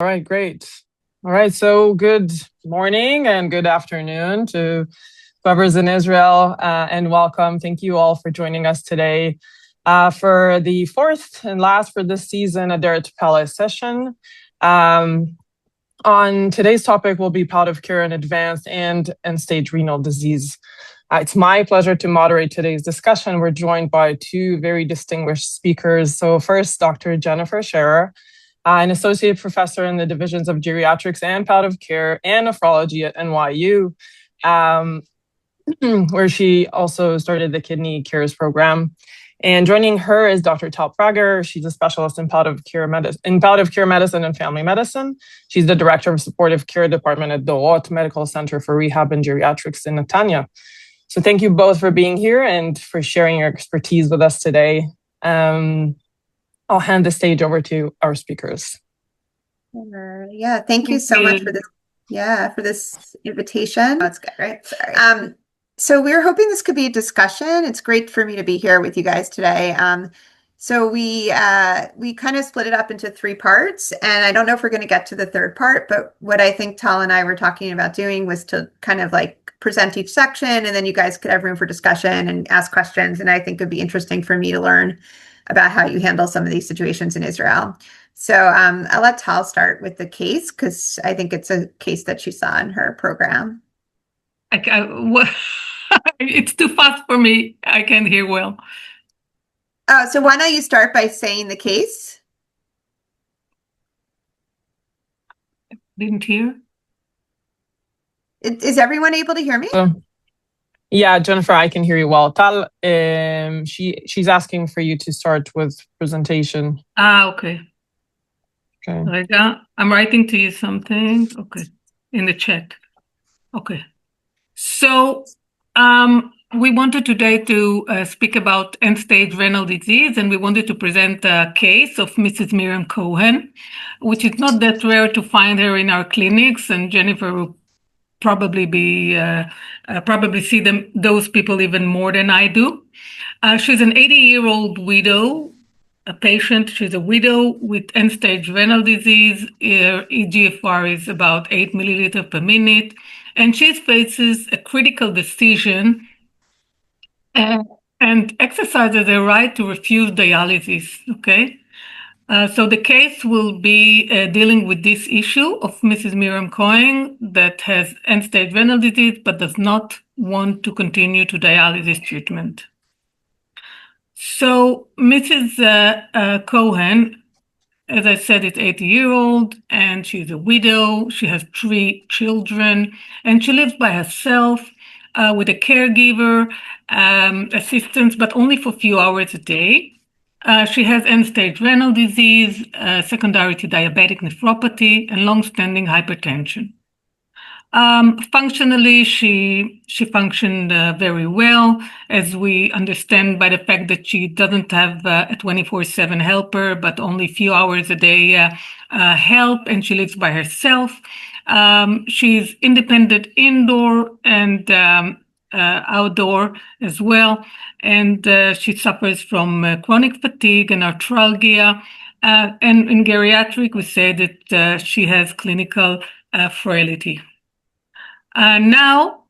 All right, great. All right, so good morning and good afternoon to whoever's in Israel, and welcome. Thank you all for joining us today for the fourth and last for this season Adert Palace session. On today's topic will be palliative care in advanced and end-stage renal disease. It's my pleasure to moderate today's discussion. We're joined by two very distinguished speakers. So first, Dr. Jennifer Scherer, an associate professor in the divisions of Geriatrics and Palliative Care and Nephrology at NYU, where she also started the Kidney Cares program. And joining her is Dr. Pregger. She's a specialist in palliative care medicine and family medicine. She's the director of supportive care department at Doroth Medical Center for Rehab and Geriatrics in Bnetanya. So thank you both for being here and for sharing your expertise with us today. I'll hand the stage over to our speakers. Yeah, thank you so much for this. Yeah, for this invitation. That's good, right? Sorry. So we're hoping this could be a discussion. It's great for me to be here with you guys today. So we kind of split it up into three parts, and I don't know if we're going to get to the third part, but what I think Tal and I were talking about doing was to kind of like present each section, and then you guys could have room for discussion and ask questions. And I think it'd be interesting for me to learn about how you handle some of these situations in Israel. So I'll let Tal start with the case, because I think it's a case that she saw in her program. It's too fast for me. I can't hear well. Oh, so why don't you start by saying the case? Didn't hear. Is everyone able to hear me? Yeah, Jennifer, I can hear you well. Tal, she's asking for you to start with presentation. Okay. Okay. I'm writing to you something. Okay, in the chat. Okay. So we wanted today to speak about end-stage renal disease, and we wanted to present a case of Mrs. Miriam Cohen, which is not that rare to find her in our clinics, and Jennifer will probably see those people even more than I do. She's an 80-year-old widow, a patient. She's a widow with end-stage renal disease. Her eGFR is about 8 milliliters per minute, and she faces a critical decision and exercises her right to refuse dialysis. Okay. So the case will be dealing with this issue of Mrs. Miriam Cohen that has end-stage renal disease but does not want to continue to dialysis treatment. So Mrs. Cohen, as I said, is 80-year-old, and she's a widow. She has 3 children, and she lives by herself with a caregiver assistance, but only for a few hours a day. She has end-stage renal disease, secondary to diabetic nephropathy, and long-standing hypertension. Functionally, she functioned very well, as we understand by the fact that she doesn't have a 24/7 helper, but only a few hours a day help, and she lives by herself. She's independent indoor and outdoor as well, and she suffers from chronic fatigue and arthralgia. And in geriatric, we say that she has clinical frailty. Now,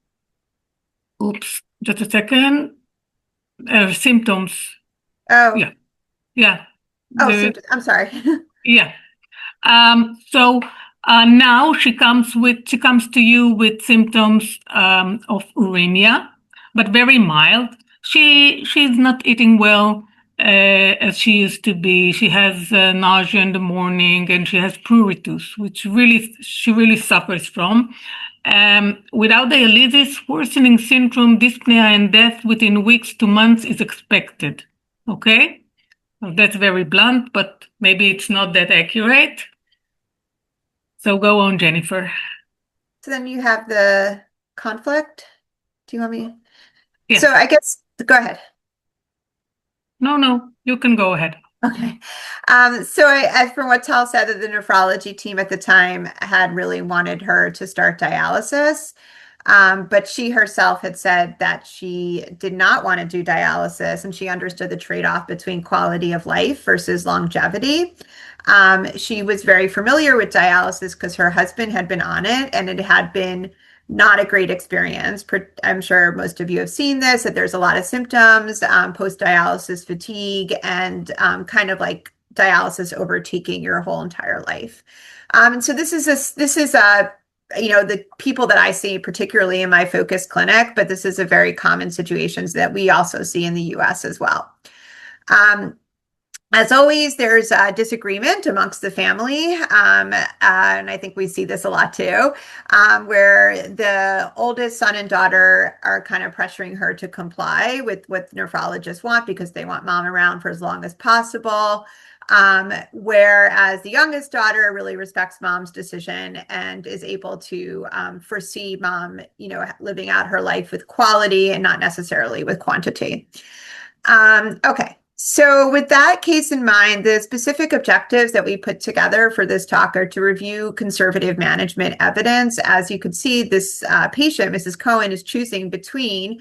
just a second. Symptoms. Oh. Yeah. Oh, I'm sorry. Yeah. So now she comes to you with symptoms of uremia, but very mild. She's not eating well as she used to be. She has nausea in the morning, and she has pruritus, which she really suffers from. Without dialysis, worsening syndrome, dyspnea, and death within weeks to months is expected. Okay? Well, that's very blunt, but maybe it's not that accurate. So go on, Jennifer. So then you have the conflict. Do you want me? Yeah. So I guess, go ahead. No, you can go ahead. Okay. So as from what Tal said, that the nephrology team at the time had really wanted her to start dialysis. But she herself had said that she did not want to do dialysis, and she understood the trade-off between quality of life versus longevity. She was very familiar with dialysis because her husband had been on it, and it had been not a great experience. I'm sure most of you have seen this, that there's a lot of symptoms, post-dialysis fatigue, and kind of like dialysis overtaking your whole entire life. And so this is the people that I see, particularly in my focus clinic, but this is a very common situation that we also see in the US as well. As always, there's a disagreement amongst the family, and I think we see this a lot too, where the oldest son and daughter are kind of pressuring her to comply with what nephrologists want because they want mom around for as long as possible, whereas the youngest daughter really respects mom's decision and is able to foresee mom, living out her life with quality and not necessarily with quantity. Okay. So with that case in mind, the specific objectives that we put together for this talk are to review conservative management evidence. As you can see, this patient, Mrs. Cohen, is choosing between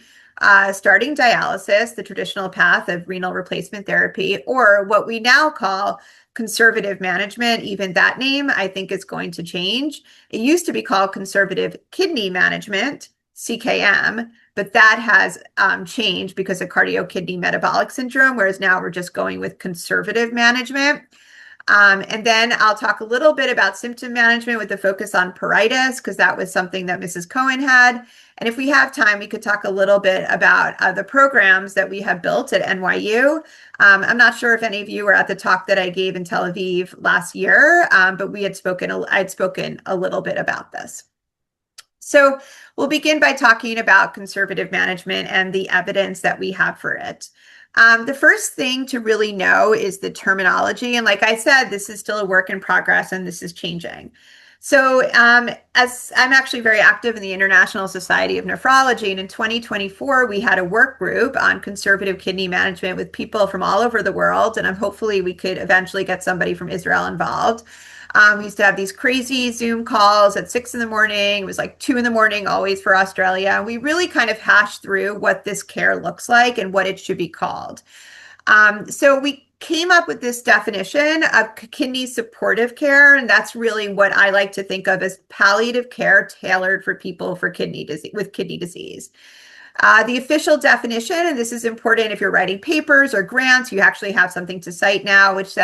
starting dialysis, the traditional path of renal replacement therapy, or what we now call conservative management. Even that name, I think, is going to change. It used to be called conservative kidney management, CKM, but that has changed because of cardio-kidney metabolic syndrome, whereas now we're just going with conservative management. And then I'll talk a little bit about symptom management with a focus on pruritus, because that was something that Mrs. Cohen had. And if we have time, we could talk a little bit about the programs that we have built at NYU. I'm not sure if any of you were at the talk that I gave in Tel Aviv last year, but I'd spoken a little bit about this. So we'll begin by talking about conservative management and the evidence that we have for it. The first thing to really know is the terminology. And like I said, this is still a work in progress and this is changing. So as I'm actually very active in the International Society of Nephrology, and in 2024, we had a work group on conservative kidney management with people from all over the world. And hopefully we could eventually get somebody from Israel involved. We used to have these crazy Zoom calls at 6 in the morning. It was like 2 in the morning, always for Australia. We really kind of hashed through what this care looks like and what it should be called. So we came up with this definition of kidney supportive care, and that's really what I like to think of as palliative care tailored for people with kidney disease. The official definition, and this is important if you're writing papers or grants, you actually have something to cite now, which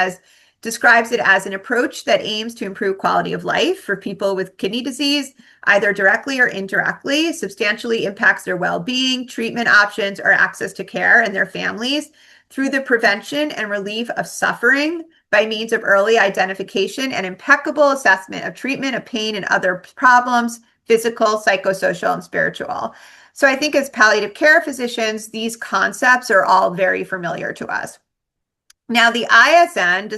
describes it as an approach that aims to improve quality of life for people with kidney disease, either directly or indirectly, substantially impacts their well-being, treatment options, or access to care and their families through the prevention and relief of suffering by means of early identification and impeccable assessment of treatment of pain and other problems, physical, psychosocial, and spiritual. So I think as palliative care physicians, these concepts are all very familiar to us. Now, the ISN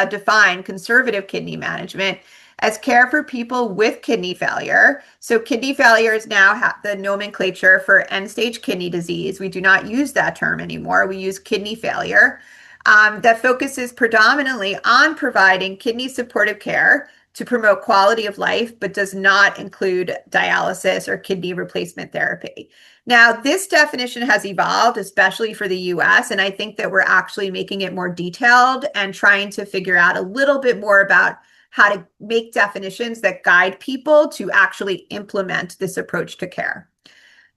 defined conservative kidney management as care for people with kidney failure. So kidney failure is now the nomenclature for end-stage kidney disease. We do not use that term anymore. We use kidney failure that focuses predominantly on providing kidney supportive care to promote quality of life, but does not include dialysis or kidney replacement therapy. Now, this definition has evolved, especially for the US, and I think that we're actually making it more detailed and trying to figure out a little bit more about how to make definitions that guide people to actually implement this approach to care.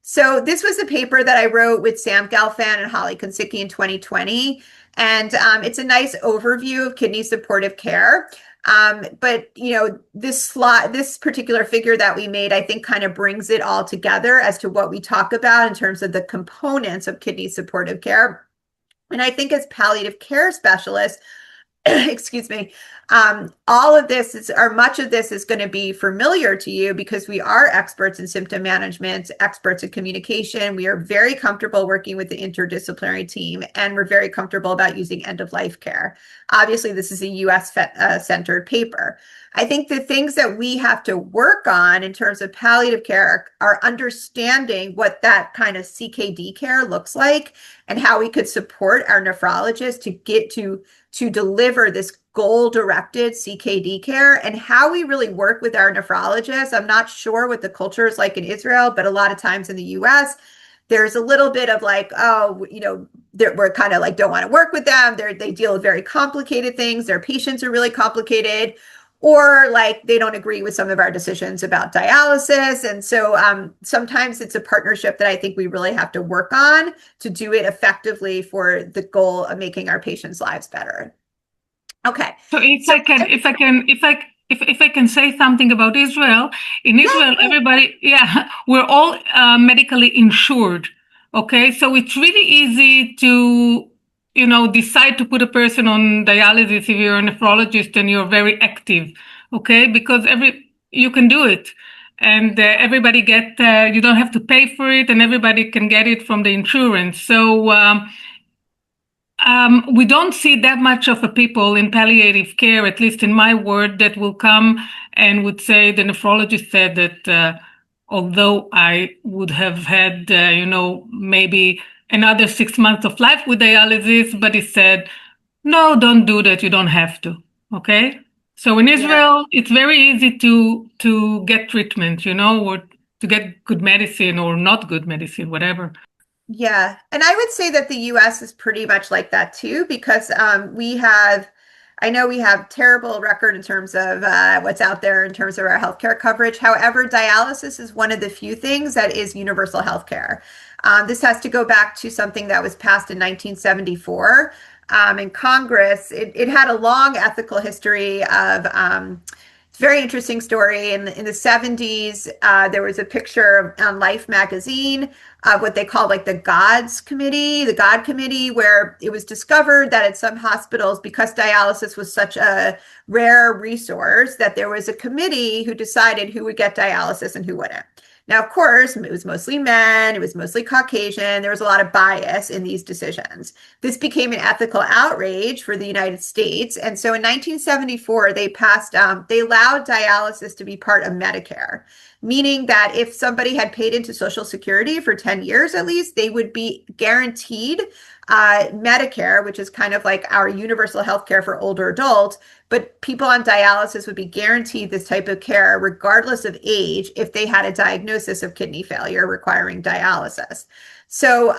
So this was a paper that I wrote with Sam Gelfand and Holly Konsicki in 2020, and it's a nice overview of kidney supportive care. But this particular figure that we made, I think, kind of brings it all together as to what we talk about in terms of the components of kidney supportive care. And I think as palliative care specialists, excuse me, all of this much of this is going to be familiar to you because we are experts in symptom management, experts in communication. We are very comfortable working with the interdisciplinary team, and we're very comfortable about using end-of-life care. Obviously, this is a US centered paper. I think the things that we have to work on in terms of palliative care are understanding what that kind of CKD care looks like and how we could support our nephrologists to get to deliver this goal-directed CKD care, and how we really work with our nephrologists. I'm not sure what the culture is like in Israel, but a lot of times in the US, there's a little bit of like, we're kind of like, don't want to work with them. They deal with very complicated things. Their patients are really complicated, or like they don't agree with some of our decisions about dialysis. And so sometimes it's a partnership that I think we really have to work on to do it effectively for the goal of making our patients' lives better. Okay. So if I can say something about Israel, in Israel, everybody, we're all medically insured. Okay, so it's really easy to, decide to put a person on dialysis if you're a nephrologist and you're very active. Okay, because you can do it, and everybody you don't have to pay for it, and everybody can get it from the insurance. So we don't see that much of a people in palliative care, at least in my ward, that will come and would say the nephrologist said that although I would have had, maybe another 6 months of life with dialysis, but he said, no, don't do that. You don't have to. Okay. So in Israel, it's very easy to get treatment, or to get good medicine or not good medicine, whatever. Yeah. And I would say that the US is pretty much like that too, because I know we have terrible record in terms of what's out there in terms of our healthcare coverage. However, dialysis is one of the few things that is universal healthcare. This has to go back to something that was passed in 1974 in Congress. It had a long ethical history of very interesting story. In the 70s, there was a picture on Life magazine of what they call like the God Committee, where it was discovered that at some hospitals, because dialysis was such a rare resource, that there was a committee who decided who would get dialysis and who wouldn't. Now, of course, it was mostly men, it was mostly Caucasian. There was a lot of bias in these decisions. This became an ethical outrage for the United States. And so in 1974, they allowed dialysis to be part of Medicare, meaning that if somebody had paid into Social Security for 10 years at least, they would be guaranteed Medicare, which is kind of like our universal health care for older adults. But people on dialysis would be guaranteed this type of care regardless of age if they had a diagnosis of kidney failure requiring dialysis. So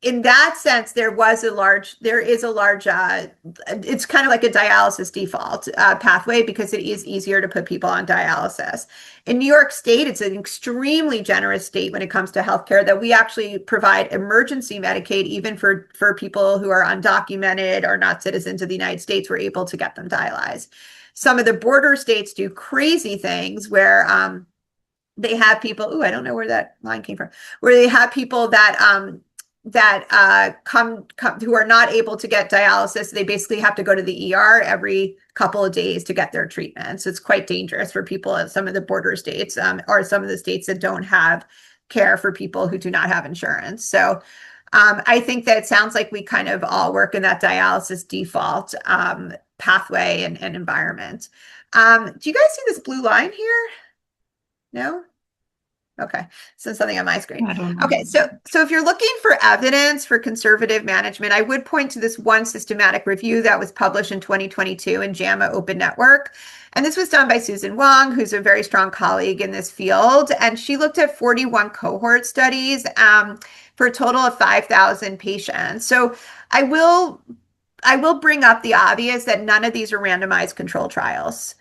in that sense, there is a large, it's kind of like a dialysis default pathway because it is easier to put people on dialysis. In New York State, it's an extremely generous state when it comes to healthcare, that we actually provide emergency Medicaid even for people who are undocumented or not citizens of the United States. We're able to get them dialyzed. Some of the border states do crazy things where they have people, I don't know where that line came from, where they have people that come who are not able to get dialysis. They basically have to go to the ER every couple of days to get their treatment. So it's quite dangerous for people in some of the border states or some of the states that don't have care for people who do not have insurance. So I think that it sounds like we kind of all work in that dialysis default pathway and environment. Do you guys see this blue line here? No? Okay, so something on my screen. Okay, so if you're looking for evidence for conservative management, I would point to this one systematic review that was published in 2022 in JAMA Open Network. And this was done by Susan Wong, who's a very strong colleague in this field. And she looked at 41 cohort studies for a total of 5,000 patients. So I will bring up the obvious that none of these are randomized control trials.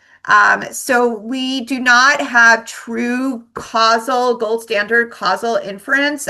So we do not have true gold standard causal inference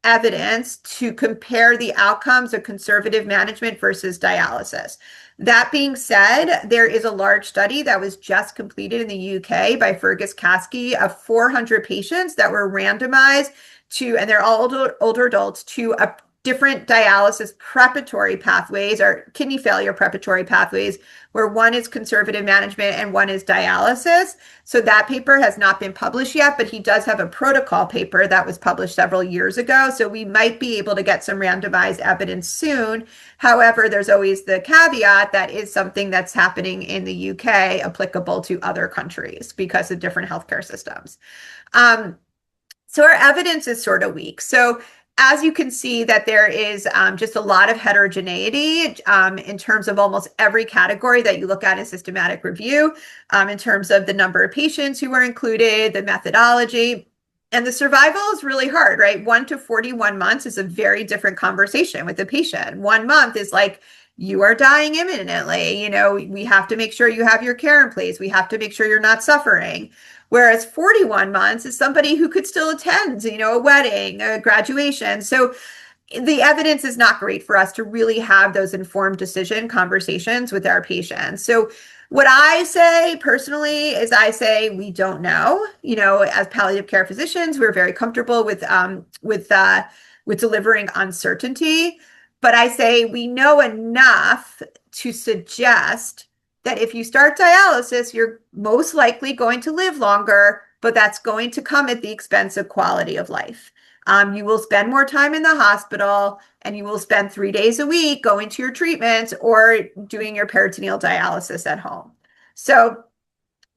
evidence to compare the outcomes of conservative management versus dialysis. That being said, there is a large study that was just completed in the UK by Fergus Caskey of 400 patients that were randomized to, and they're all older adults, to different dialysis preparatory pathways or kidney failure preparatory pathways, where one is conservative management and one is dialysis. So that paper has not been published yet, but he does have a protocol paper that was published several years ago. So we might be able to get some randomized evidence soon. However, there's always the caveat that is something that's happening in the UK applicable to other countries because of different healthcare systems. So our evidence is sort of weak. So as you can see that there is just a lot of heterogeneity in terms of almost every category that you look at in systematic review, in terms of the number of patients who were included, the methodology. And the survival is really hard, right? 1 to 41 months is a very different conversation with the patient. 1 month is like, you are dying imminently. You know, we have to make sure you have your care in place. We have to make sure you're not suffering. Whereas 41 months is somebody who could still attend, you know, a wedding, a graduation. So the evidence is not great for us to really have those informed decision conversations with our patients. So what I say personally is I say we don't know. You know, as palliative care physicians, we're very comfortable with delivering uncertainty. But I say we know enough to suggest that if you start dialysis, you're most likely going to live longer, but that's going to come at the expense of quality of life. You will spend more time in the hospital, and you will spend 3 days a week going to your treatments or doing your peritoneal dialysis at home. So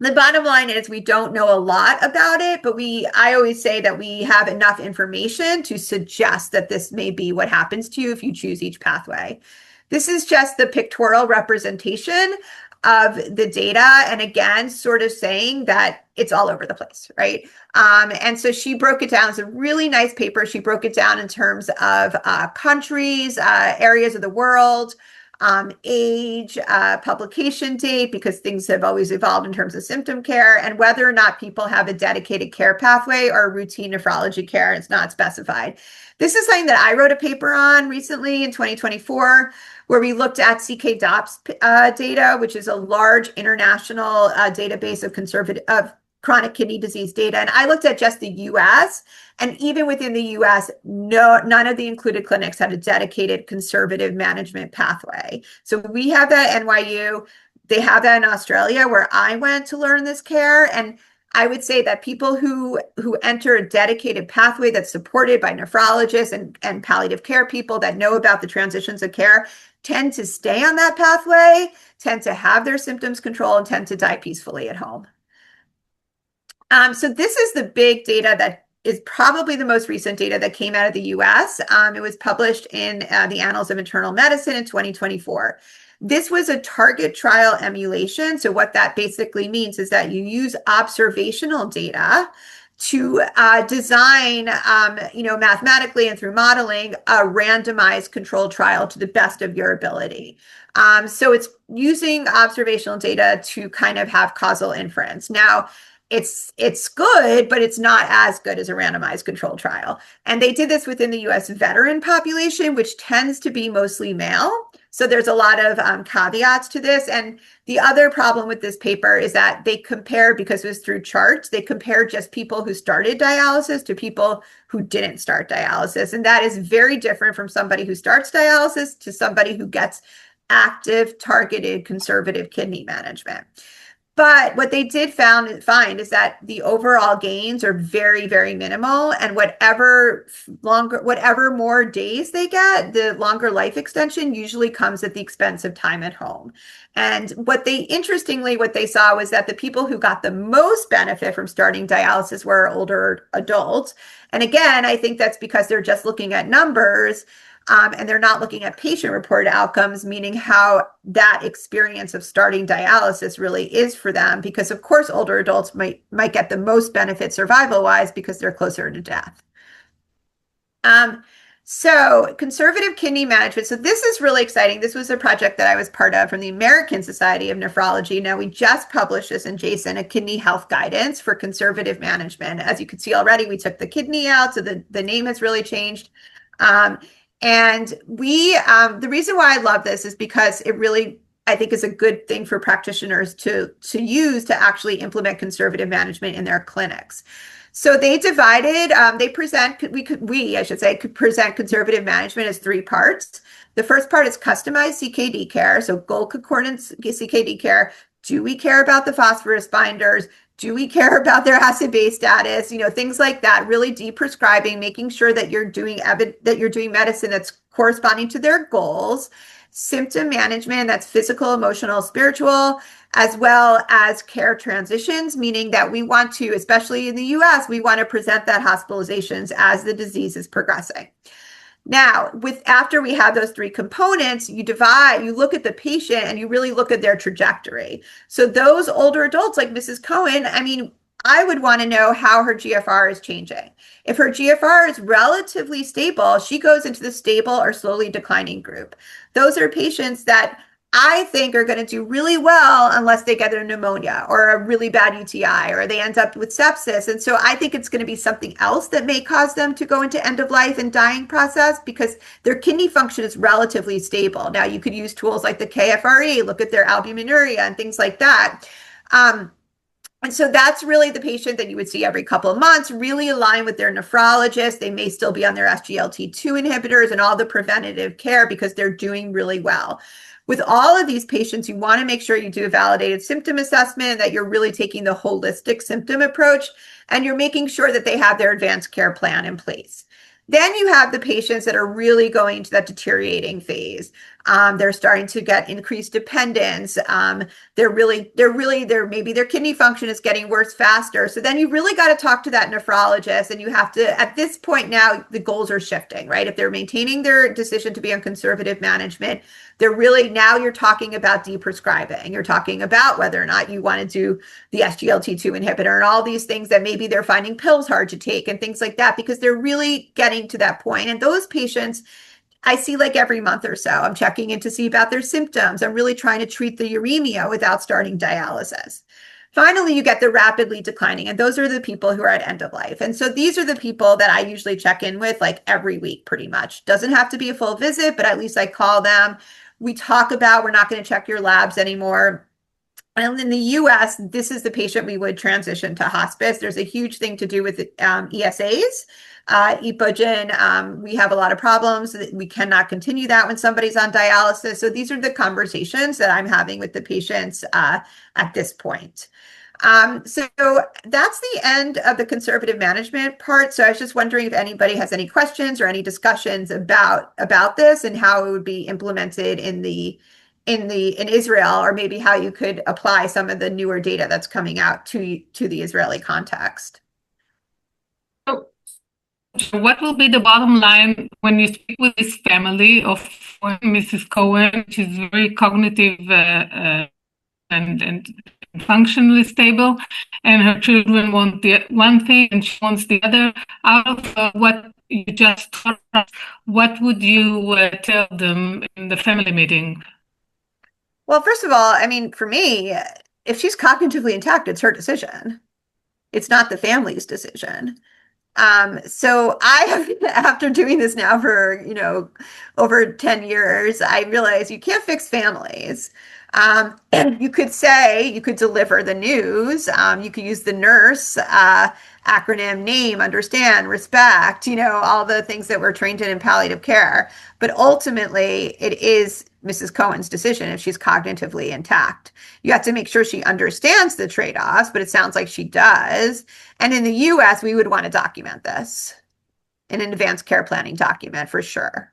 the bottom line is we don't know a lot about it, but I always say that we have enough information to suggest that this may be what happens to you if you choose each pathway. This is just the pictorial representation of the data. And again, sort of saying that it's all over the place, right? And so she broke it down. It's a really nice paper. She broke it down in terms of countries, areas of the world, age, publication date, because things have always evolved in terms of symptom care, and whether or not people have a dedicated care pathway or routine nephrology care. It's not specified. This is something that I wrote a paper on recently in 2024, where we looked at CK-DOPS data, which is a large international database of chronic kidney disease data. And I looked at just the US, and even within the US, none of the included clinics had a dedicated conservative management pathway. So we have that at NYU. They have that in Australia, where I went to learn this care. And I would say that people who enter a dedicated pathway that's supported by nephrologists and palliative care people that know about the transitions of care tend to stay on that pathway, tend to have their symptoms controlled, and tend to die peacefully at home. So this is the big data that is probably the most recent data that came out of the US. It was published in the Annals of Internal Medicine in 2024. This was a target trial emulation. So what that basically means is that you use observational data to design, mathematically and through modeling, a randomized controlled trial to the best of your ability. So it's using observational data to kind of have causal inference. Now, it's good, but it's not as good as a randomized controlled trial. And they did this within the US veteran population, which tends to be mostly male. So there's a lot of caveats to this. And the other problem with this paper is that they compared, because it was through charts, they compared just people who started dialysis to people who didn't start dialysis. And that is very different from somebody who starts dialysis to somebody who gets active, targeted, conservative kidney management. But what they did find is that the overall gains are very, very minimal, and whatever more days they get, the longer life extension usually comes at the expense of time at home. And what they saw was that the people who got the most benefit from starting dialysis were older adults. And again, I think that's because they're just looking at numbers. And they're not looking at patient-reported outcomes, meaning how that experience of starting dialysis really is for them. Because of course, older adults might get the most benefit survival-wise because they're closer to death. So conservative kidney management. So this is really exciting. This was a project that I was part of from the American Society of Nephrology. Now we just published this in JASN, a kidney health guidance for conservative management. As you can see already, we took the kidney out, so the name has really changed. And the reason why I love this is because it really, I think, is a good thing for practitioners to use to actually implement conservative management in their clinics. So they divided, could present conservative management as 3 parts. The first part is customized CKD care. So goal concordance CKD care. Do we care about the phosphorus binders? Do we care about their acid base status? Things like that, really deprescribing, making sure that you're doing medicine that's corresponding to their goals. Symptom management, that's physical, emotional, spiritual, as well as care transitions, meaning that we want to, especially in the US, we want to present that hospitalizations as the disease is progressing. Now, after we have those 3 components, you look at the patient and you really look at their trajectory. So those older adults like Mrs. Cohen, I would want to know how her GFR is changing. If her GFR is relatively stable, she goes into the stable or slowly declining group. Those are patients that I think are going to do really well unless they get a pneumonia or a really bad UTI or they end up with sepsis. And so I think it's going to be something else that may cause them to go into end of life and dying process because their kidney function is relatively stable. Now you could use tools like the KFRE, look at their albuminuria and things like that. And so that's really the patient that you would see every couple of months, really align with their nephrologist. They may still be on their SGLT2 inhibitors and all the preventative care because they're doing really well. With all of these patients, you want to make sure you do a validated symptom assessment, that you're really taking the holistic symptom approach, and you're making sure that they have their advanced care plan in place. Then you have the patients that are really going to that deteriorating phase. They're starting to get increased dependence. Maybe their kidney function is getting worse faster. So then you really got to talk to that nephrologist, and you have to, at this point now, the goals are shifting, right? If they're maintaining their decision to be on conservative management, they're really, now you're talking about deprescribing. You're talking about whether or not you want to do the SGLT2 inhibitor and all these things that maybe they're finding pills hard to take and things like that, because they're really getting to that point. And those patients, I see like every month or so, I'm checking in to see about their symptoms. I'm really trying to treat the uremia without starting dialysis. Finally, you get the rapidly declining, and those are the people who are at end of life. And so these are the people that I usually check in with like every week, pretty much. Doesn't have to be a full visit, but at least I call them. We talk about, we're not going to check your labs anymore. And in the US, this is the patient we would transition to hospice. There's a huge thing to do with ESAs. Epogen, we have a lot of problems. We cannot continue that when somebody's on dialysis. So these are the conversations that I'm having with the patients at this point. So that's the end of the conservative management part. So I was just wondering if anybody has any questions or any discussions about this and how it would be implemented in Israel, or maybe how you could apply some of the newer data that's coming out to the Israeli context. So what will be the bottom line when you speak with this family of Mrs. Cohen, which is very cognitive and functionally stable, and her children want the one thing and she wants the other? Out of what you just taught us, what would you tell them in the family meeting? Well, first of all, I mean, for me, if she's cognitively intact, it's her decision. It's not the family's decision. So I have, after doing this now for, over 10 years, I realized you can't fix families. You could deliver the news. You could use the nurse acronym, name, understand, respect, all the things that we're trained in palliative care. But ultimately, it is Mrs. Cohen's decision if she's cognitively intact. You have to make sure she understands the trade-offs, but it sounds like she does. And in the US, we would want to document this in an advanced care planning document for sure.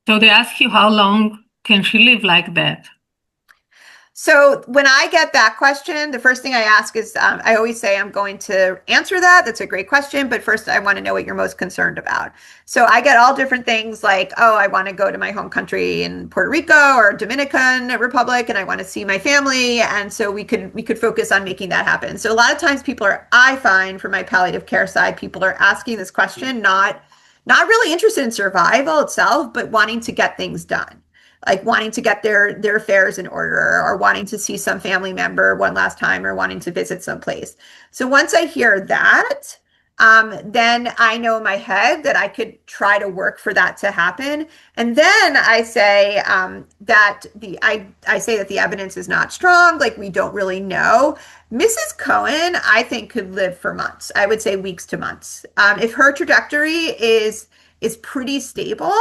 So they ask you, how long can she live like that? So when I get that question, the first thing I ask is, I always say I'm going to answer that. That's a great question. But first, I want to know what you're most concerned about. So I get all different things like, oh, I want to go to my home country in Puerto Rico or Dominican Republic, and I want to see my family. And so we could focus on making that happen. So a lot of times I find from my palliative care side, people are asking this question, not really interested in survival itself, but wanting to get things done. Like wanting to get their affairs in order, or wanting to see some family member one last time, or wanting to visit someplace. So once I hear that, then I know in my head that I could try to work for that to happen. And then I say that the evidence is not strong, like we don't really know. Mrs. Cohen, I think, could live for months. I would say weeks to months. If her trajectory is pretty stable,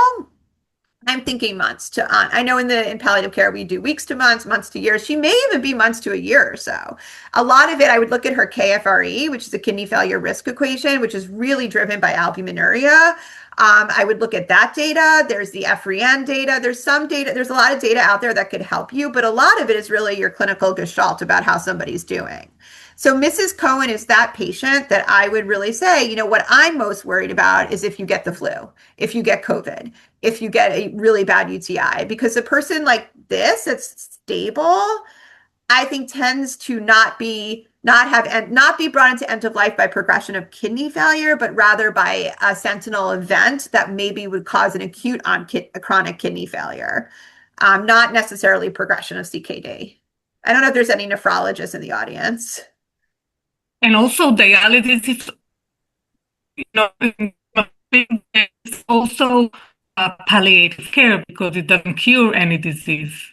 I'm thinking months to I know in palliative care, we do weeks to months, months to years. She may even be months to a year or so. A lot of it, I would look at her KFRE, which is a kidney failure risk equation, which is really driven by albuminuria. I would look at that data. There's the FREN data. There's some data. There's a lot of data out there that could help you, but a lot of it is really your clinical gestalt about how somebody's doing. So Mrs. Cohen is that patient that I would really say, what I'm most worried about is if you get the flu, if you get COVID, if you get a really bad UTI, because a person like this that's stable, I think tends to not be not be brought into end of life by progression of kidney failure, but rather by a sentinel event that maybe would cause an acute chronic kidney failure, not necessarily progression of CKD. I don't know if there's any nephrologists in the audience. And also dialysis is, it's also palliative care because it doesn't cure any disease.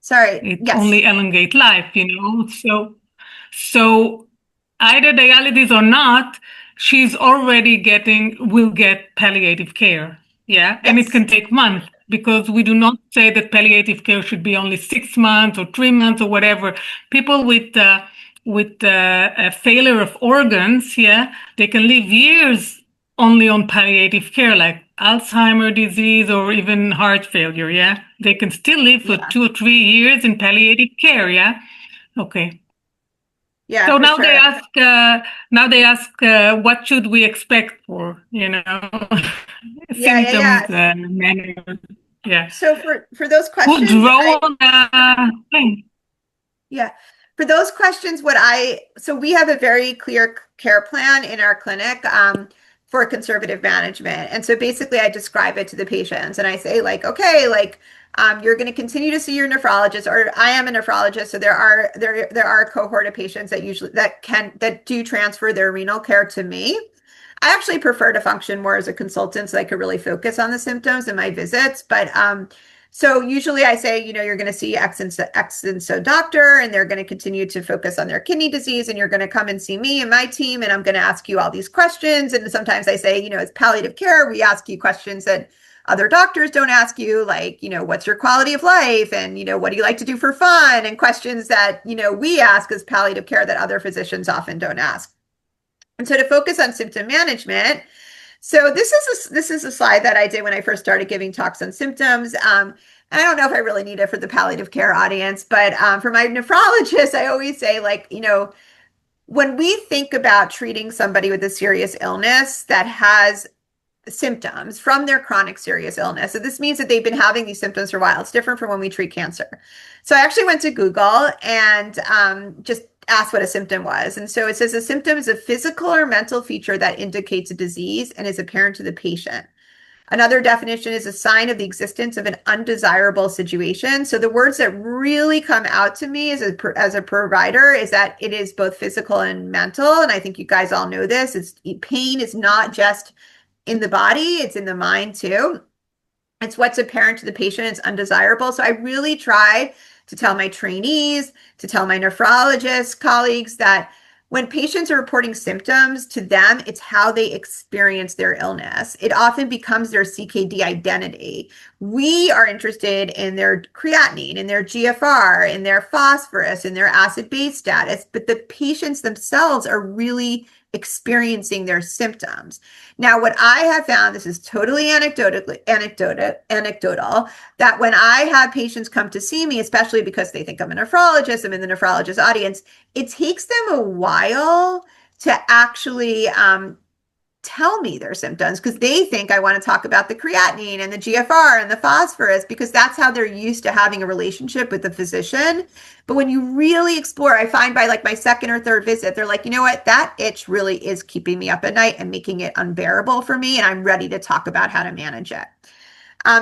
Sorry. It only elongates life, So either dialysis or not, she's already will get palliative care. Yeah. Yes. And it can take months because we do not say that palliative care should be only 6 months or 3 months or whatever. People with a failure of organs, they can live years only on palliative care, like Alzheimer's disease or even heart failure. They can still live for 2 or 3 years in palliative care. Okay. Yeah. So now they ask, what should we expect for, symptoms? So for those questions, for those questions, so we have a very clear care plan in our clinic for conservative management. And so basically I describe it to the patients and I say you're going to continue to see your nephrologist, or I am a nephrologist. So there are a cohort of patients that do transfer their renal care to me. I actually prefer to function more as a consultant so I could really focus on the symptoms in my visits. But so usually I say, you're going to see X and so doctor, and they're going to continue to focus on their kidney disease, and you're going to come and see me and my team, and I'm going to ask you all these questions. And sometimes I say, it's palliative care. We ask you questions that other doctors don't ask you, like, what's your quality of life? And, what do you like to do for fun? And questions that, we ask as palliative care that other physicians often don't ask. And so to focus on symptom management, so this is a slide that I did when I first started giving talks on symptoms. And I don't know if I really need it for the palliative care audience, but for my nephrologist, I always say, when we think about treating somebody with a serious illness that has symptoms from their chronic serious illness. So this means that they've been having these symptoms for a while. It's different from when we treat cancer. So I actually went to Google and just asked what a symptom was. And so it says a symptom is a physical or mental feature that indicates a disease and is apparent to the patient. Another definition is a sign of the existence of an undesirable situation. So the words that really come out to me as a provider is that it is both physical and mental. And I think you guys all know this. Pain is not just in the body, it's in the mind too. It's what's apparent to the patient, it's undesirable. So I really try to tell my trainees, to tell my nephrologist colleagues that when patients are reporting symptoms to them, it's how they experience their illness. It often becomes their CKD identity. We are interested in their creatinine, in their GFR, in their phosphorus, in their acid-base status, but the patients themselves are really experiencing their symptoms. Now, what I have found, this is totally anecdotal, that when I have patients come to see me, especially because they think I'm a nephrologist, I'm in the nephrologist audience, it takes them a while to actually tell me their symptoms because they think I want to talk about the creatinine and the GFR and the phosphorus because that's how they're used to having a relationship with the physician. But when you really explore, I find by my second or third visit, they're like, you know what, that itch really is keeping me up at night and making it unbearable for me. And I'm ready to talk about how to manage it.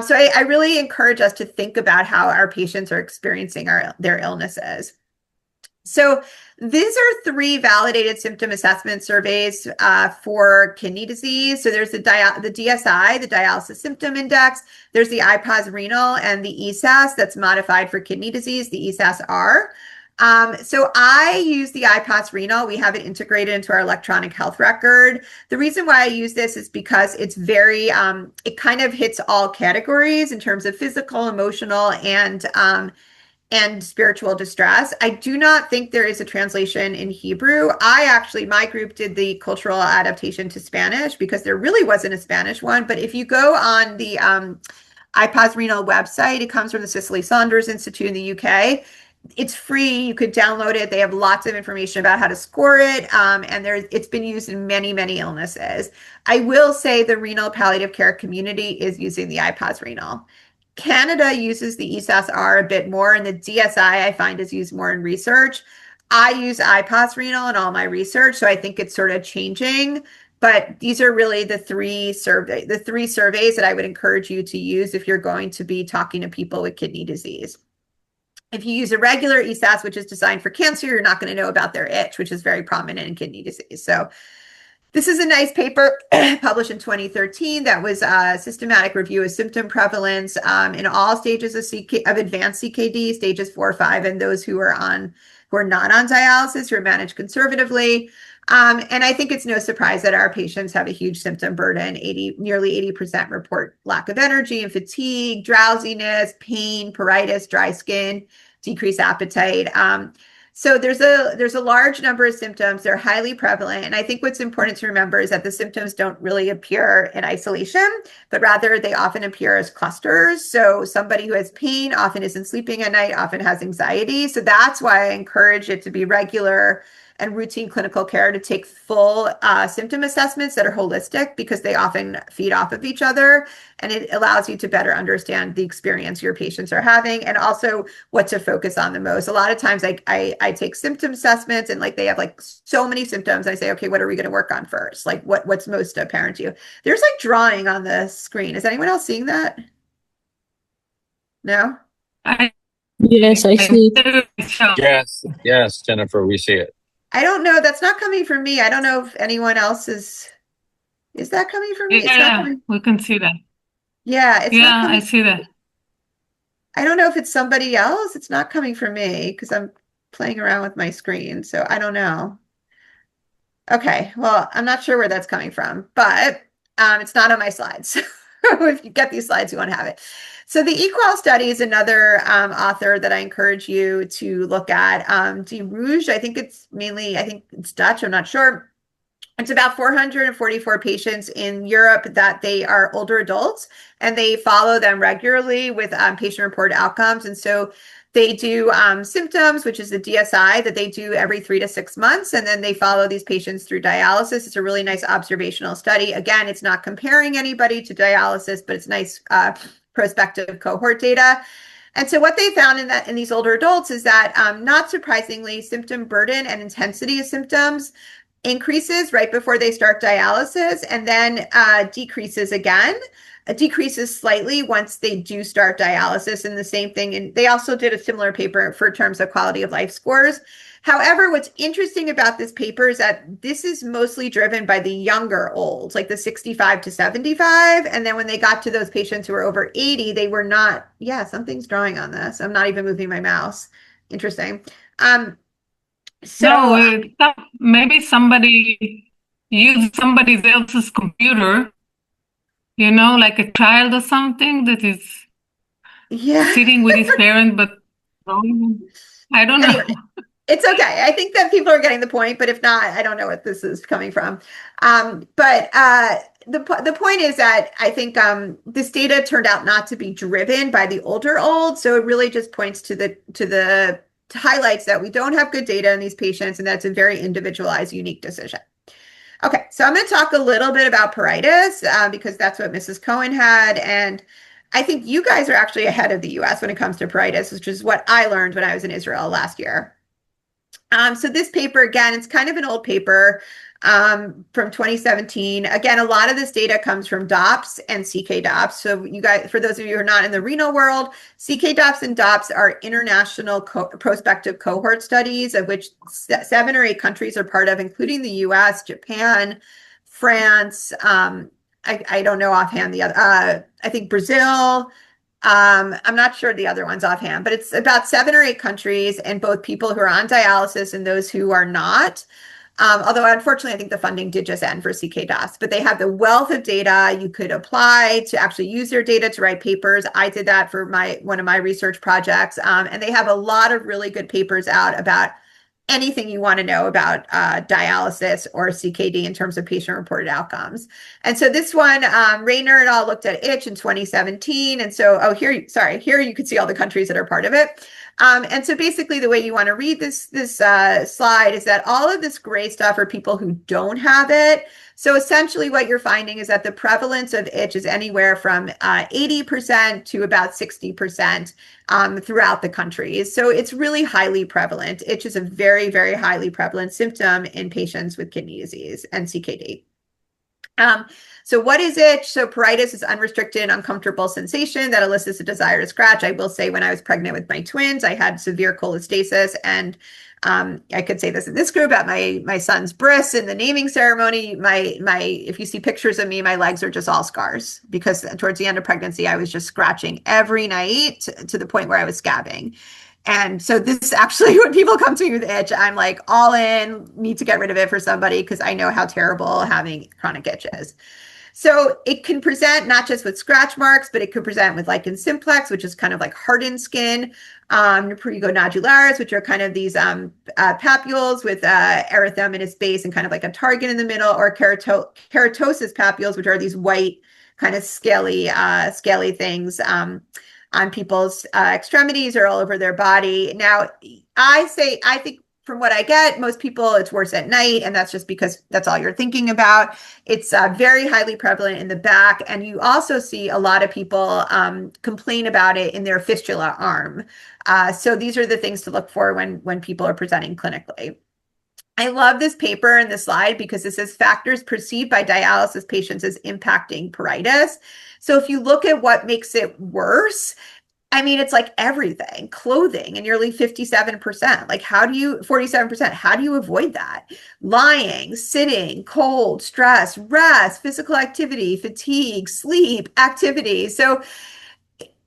So I really encourage us to think about how our patients are experiencing their illnesses. So these are 3 validated symptom assessment surveys for kidney disease. So there's the DSI, the Dialysis Symptom Index. There's the IPAS Renal and the ESAS that's modified for kidney disease, the ESAS-R. So I use the IPAS Renal. We have it integrated into our electronic health record. The reason why I use this is because it's very, it kind of hits all categories in terms of physical, emotional, and spiritual distress. I do not think there is a translation in Hebrew. My group did the cultural adaptation to Spanish because there really wasn't a Spanish one. But if you go on the IPAS Renal website, it comes from the Cicely Saunders Institute in the UK. It's free. You could download it. They have lots of information about how to score it. And it's been used in many, many illnesses. I will say the renal palliative care community is using the IPAS Renal. Canada uses the ESAS-R a bit more, and the DSI I find is used more in research. I use IPOS renal in all my research, so I think it's sort of changing. But these are really the three surveys that I would encourage you to use if you're going to be talking to people with kidney disease. If you use a regular ESAS, which is designed for cancer, you're not going to know about their itch, which is very prominent in kidney disease. So this is a nice paper published in 2013 that was a systematic review of symptom prevalence in all stages of advanced CKD, stages 4 or 5, and those who are not on dialysis, who are managed conservatively. And I think it's no surprise that our patients have a huge symptom burden. Nearly 80% report lack of energy and fatigue, drowsiness, pain, pruritus, dry skin, decreased appetite. So there's a large number of symptoms. They're highly prevalent. And I think what's important to remember is that the symptoms don't really appear in isolation, but rather they often appear as clusters. So somebody who has pain often isn't sleeping at night, often has anxiety. So that's why I encourage it to be regular and routine clinical care, to take full symptom assessments that are holistic, because they often feed off of each other, and it allows you to better understand the experience your patients are having, and also what to focus on the most. A lot of times I take symptom assessments, and like they have like so many symptoms. I say, okay, what are we going to work on first? Like what's most apparent to you? There's like drawing on the screen. Is anyone else seeing that? No? Yes, I see. Yes, Jennifer, we see it. I don't know. That's not coming from me. I don't know if anyone else is that coming from me? It's not Yeah, coming. we can see that. Yeah, it's not Yeah, coming. I see that. I don't know if it's somebody else. It's not coming from me because I'm playing around with my screen. So I don't know. Okay, well, I'm not sure where that's coming from, but it's not on my slides. If you get these slides, you won't have it. So the EQUAL study is another author that I encourage you to look at. De Rouge, I think it's Dutch, I'm not sure. It's about 444 patients in Europe that they are older adults, and they follow them regularly with patient-reported outcomes. And so they do symptoms, which is the DSI that they do every 3 to 6 months, and then they follow these patients through dialysis. It's a really nice observational study. Again, it's not comparing anybody to dialysis, but it's nice prospective cohort data. And so what they found in these older adults is that, not surprisingly, symptom burden and intensity of symptoms increases right before they start dialysis, and then decreases again. Decreases slightly once they do start dialysis, and the same thing. And they also did a similar paper for terms of quality of life scores. However, what's interesting about this paper is that this is mostly driven by the younger olds, like the 65 to 75. And then when they got to those patients who were over 80, they were not, something's drawing on this. I'm not even moving my mouse. Interesting. Maybe somebody used somebody else's computer, like a child or something that is sitting with his parent, but I don't know. Anyway, it's okay. I think that people are getting the point, but if not, I don't know what this is coming from. But the point is that I think this data turned out not to be driven by the older old. So it really just points to the highlights that we don't have good data in these patients, and that's a very individualized, unique decision. Okay, so I'm going to talk a little bit about pruritus because that's what Mrs. Cohen had. And I think you guys are actually ahead of the US when it comes to pruritus, which is what I learned when I was in Israel last year. So this paper, again, it's kind of an old paper from 2017. Again, a lot of this data comes from DOPS and CK-DOPS. So you guys, for those of you who are not in the renal world, CK-DOPS and DOPS are international prospective cohort studies, of which 7 or 8 countries are part of, including the US, Japan, France. I don't know offhand the other. I think Brazil. I'm not sure the other ones offhand, but it's about 7 or 8 countries, and both people who are on dialysis and those who are not. Although unfortunately, I think the funding did just end for CK-DOPS, but they have the wealth of data you could apply to actually use their data to write papers. I did that for one of my research projects, and they have a lot of really good papers out about anything you want to know about dialysis or CKD in terms of patient-reported outcomes. And so this one, Rayner et al. Looked at itch in 2017. And so, here you can see all the countries that are part of it. And so basically the way you want to read this slide is that all of this gray stuff are people who don't have it. So essentially what you're finding is that the prevalence of itch is anywhere from 80% to about 60% throughout the country. So it's really highly prevalent. Itch is a very, very highly prevalent symptom in patients with kidney disease and CKD. So what is itch? So pruritus is unrestricted, uncomfortable sensation that elicits a desire to scratch. I will say when I was pregnant with my twins, I had severe cholestasis, and I could say this in this group at my son's bris in the naming ceremony. If you see pictures of me, my legs are just all scars because towards the end of pregnancy, I was just scratching every night to the point where I was scabbing. And so this actually, when people come to me with itch, I'm like all in, need to get rid of it for somebody because I know how terrible having chronic itch is. So it can present not just with scratch marks, but it could present with lichen simplex, which is kind of like hardened skin, prurigo nodularis, which are kind of these papules with erythematous base and kind of like a target in the middle, or keratosis papules, which are these white kind of scaly things on people's extremities or all over their body. Now, I think from what I get, most people, it's worse at night, and that's just because that's all you're thinking about. It's very highly prevalent in the back, and you also see a lot of people complain about it in their fistula arm. So these are the things to look for when people are presenting clinically. I love this paper and this slide because this is factors perceived by dialysis patients as impacting pruritus. So if you look at what makes it worse, I mean, it's like everything, clothing, and nearly 57%. Like 47%, how do you avoid that? Lying, sitting, cold, stress, rest, physical activity, fatigue, sleep, activity. So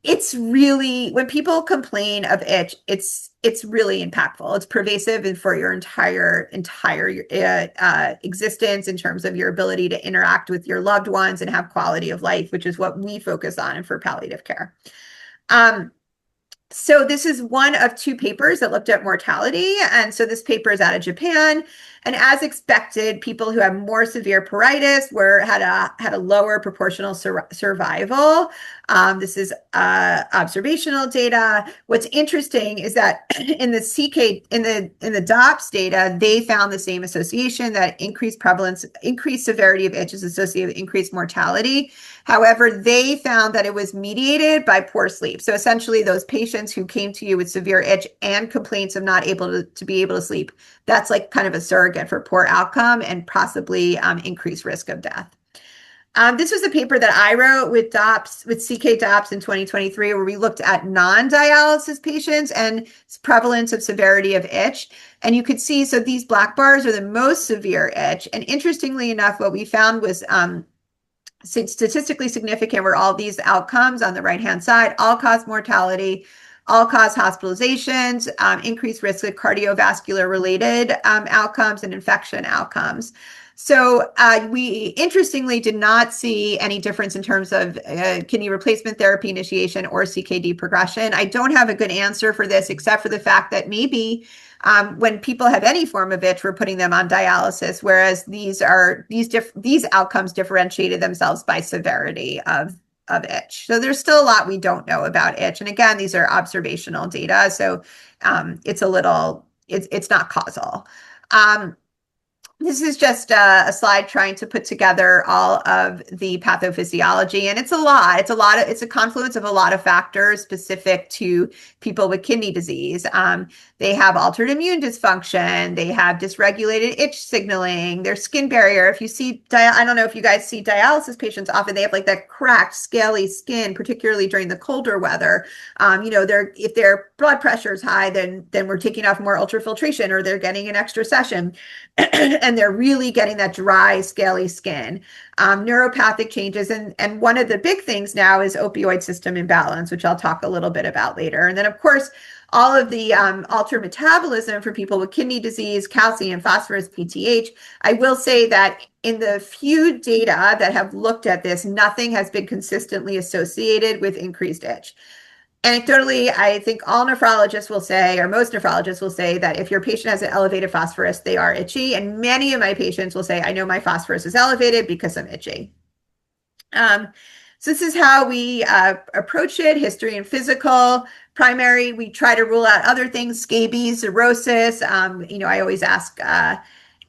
it's really, when people complain of itch, it's really impactful. It's pervasive and for your entire existence in terms of your ability to interact with your loved ones and have quality of life, which is what we focus on for palliative care. So this is one of two papers that looked at mortality. And so this paper is out of Japan. And as expected, people who have more severe pruritus had a lower proportional survival. This is observational data. What's interesting is that in the DOPS data, they found the same association, that increased severity of itch is associated with increased mortality. However, they found that it was mediated by poor sleep. So essentially, those patients who came to you with severe itch and complaints of not able to be able to sleep, that's like kind of a surrogate for poor outcome and possibly increased risk of death. This was a paper that I wrote with CK DOPS in 2023, where we looked at non-dialysis patients and prevalence of severity of itch. And you could see, so these black bars are the most severe itch. And interestingly enough, what we found was statistically significant were all these outcomes on the right-hand side: all-cause mortality, all-cause hospitalizations, increased risk of cardiovascular-related outcomes, and infection outcomes. So we interestingly did not see any difference in terms of kidney replacement therapy initiation or CKD progression. I don't have a good answer for this, except for the fact that maybe when people have any form of itch, we're putting them on dialysis, whereas these outcomes differentiated themselves by severity of itch. So there's still a lot we don't know about itch. And again, these are observational data, so it's not causal. This is just a slide trying to put together all of the pathophysiology, and it's a confluence of a lot of factors specific to people with kidney disease. They have altered immune dysfunction, they have dysregulated itch signaling, their skin barrier. If you see, I don't know if you guys see dialysis patients, often they have like that cracked, scaly skin, particularly during the colder weather. If their blood pressure is high, then we're taking off more ultrafiltration, or they're getting an extra session. And they're really getting that dry, scaly skin. Neuropathic changes. And one of the big things now is opioid system imbalance, which I'll talk a little bit about later. And then, of course, all of the altered metabolism for people with kidney disease, calcium, phosphorus, PTH. I will say that in the few data that have looked at this, nothing has been consistently associated with increased itch. Anecdotally, I think all nephrologists will say, or most nephrologists will say, that if your patient has an elevated phosphorus, they are itchy. And many of my patients will say, I know my phosphorus is elevated because I'm itchy. So this is how we approach it: history and physical. Primary, we try to rule out other things: scabies, cirrhosis. I always ask,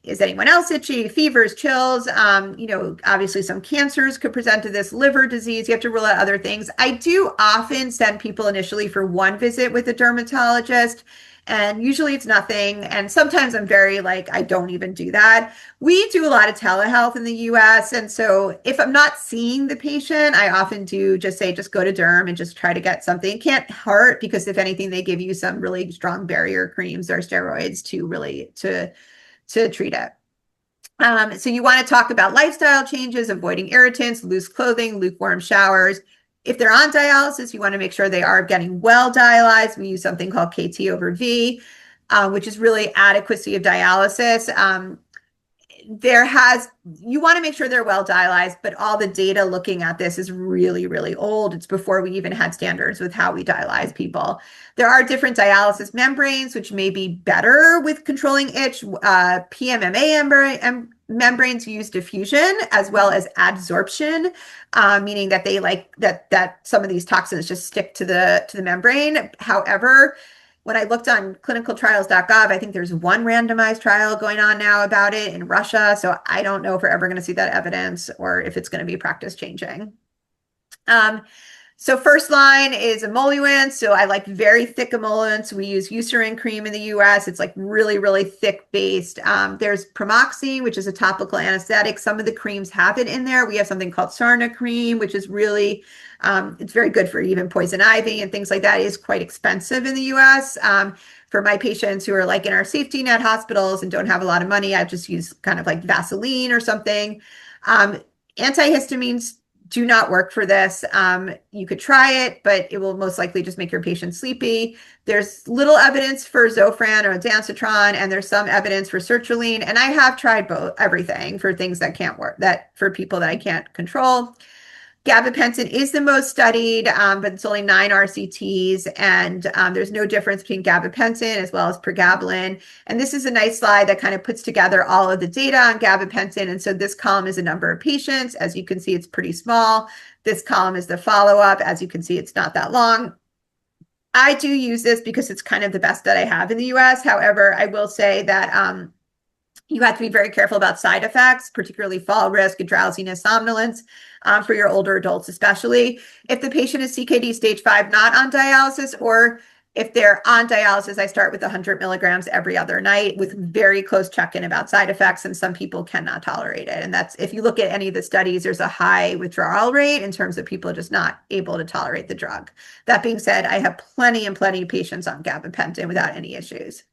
is anyone else itchy? Fevers, chills. Obviously some cancers could present to this. Liver disease, you have to rule out other things. I do often send people initially for one visit with a dermatologist, and usually it's nothing. And sometimes I'm very I don't even do that. We do a lot of telehealth in the US. And so if I'm not seeing the patient, I often do just say, just go to derm and just try to get something. It can't hurt, because if anything, they give you some really strong barrier creams or steroids to treat it. So you want to talk about lifestyle changes, avoiding irritants, loose clothing, lukewarm showers. If they're on dialysis, you want to make sure they are getting well dialyzed. We use something called KT/V, which is really adequacy of dialysis. You want to make sure they're well dialyzed, but all the data looking at this is really, really old. It's before we even had standards with how we dialyze people. There are different dialysis membranes, which may be better with controlling itch. PMMA membranes use diffusion as well as adsorption, meaning that they that some of these toxins just stick to the membrane. However, when I looked on clinicaltrials.gov, I think there's one randomized trial going on now about it in Russia. So I don't know if we're ever going to see that evidence or if it's going to be practice changing. So first line is emollients. So I like very thick emollients. We use Eucerin cream in the US. It's really, really thick based. There's Pramoxine, which is a topical anesthetic. Some of the creams have it in there. We have something called Sarna cream, which is really, it's very good for even poison ivy and things like that. It is quite expensive in the US. For my patients who are in our safety net hospitals and don't have a lot of money, I just use kind of Vaseline or something. Antihistamines do not work for this. You could try it, but it will most likely just make your patient sleepy. There's little evidence for Zofran or ondansetron, and there's some evidence for sertraline. And I have tried everything for things that can't work, for people that I can't control. Gabapentin is the most studied, but it's only 9 RCTs, and there's no difference between gabapentin as well as pregabalin. And this is a nice slide that kind of puts together all of the data on gabapentin. And so this column is a number of patients. As you can see, it's pretty small. This column is the follow-up. As you can see, it's not that long. I do use this because it's kind of the best that I have in the US. However, I will say that you have to be very careful about side effects, particularly fall risk, drowsiness, somnolence, for your older adults, especially. If the patient is CKD stage 5, not on dialysis, or if they're on dialysis, I start with 100 milligrams every other night with very close check-in about side effects, and some people cannot tolerate it. And that's, if you look at any of the studies, there's a high withdrawal rate in terms of people just not able to tolerate the drug. That being said, I have plenty and plenty of patients on gabapentin without any issues.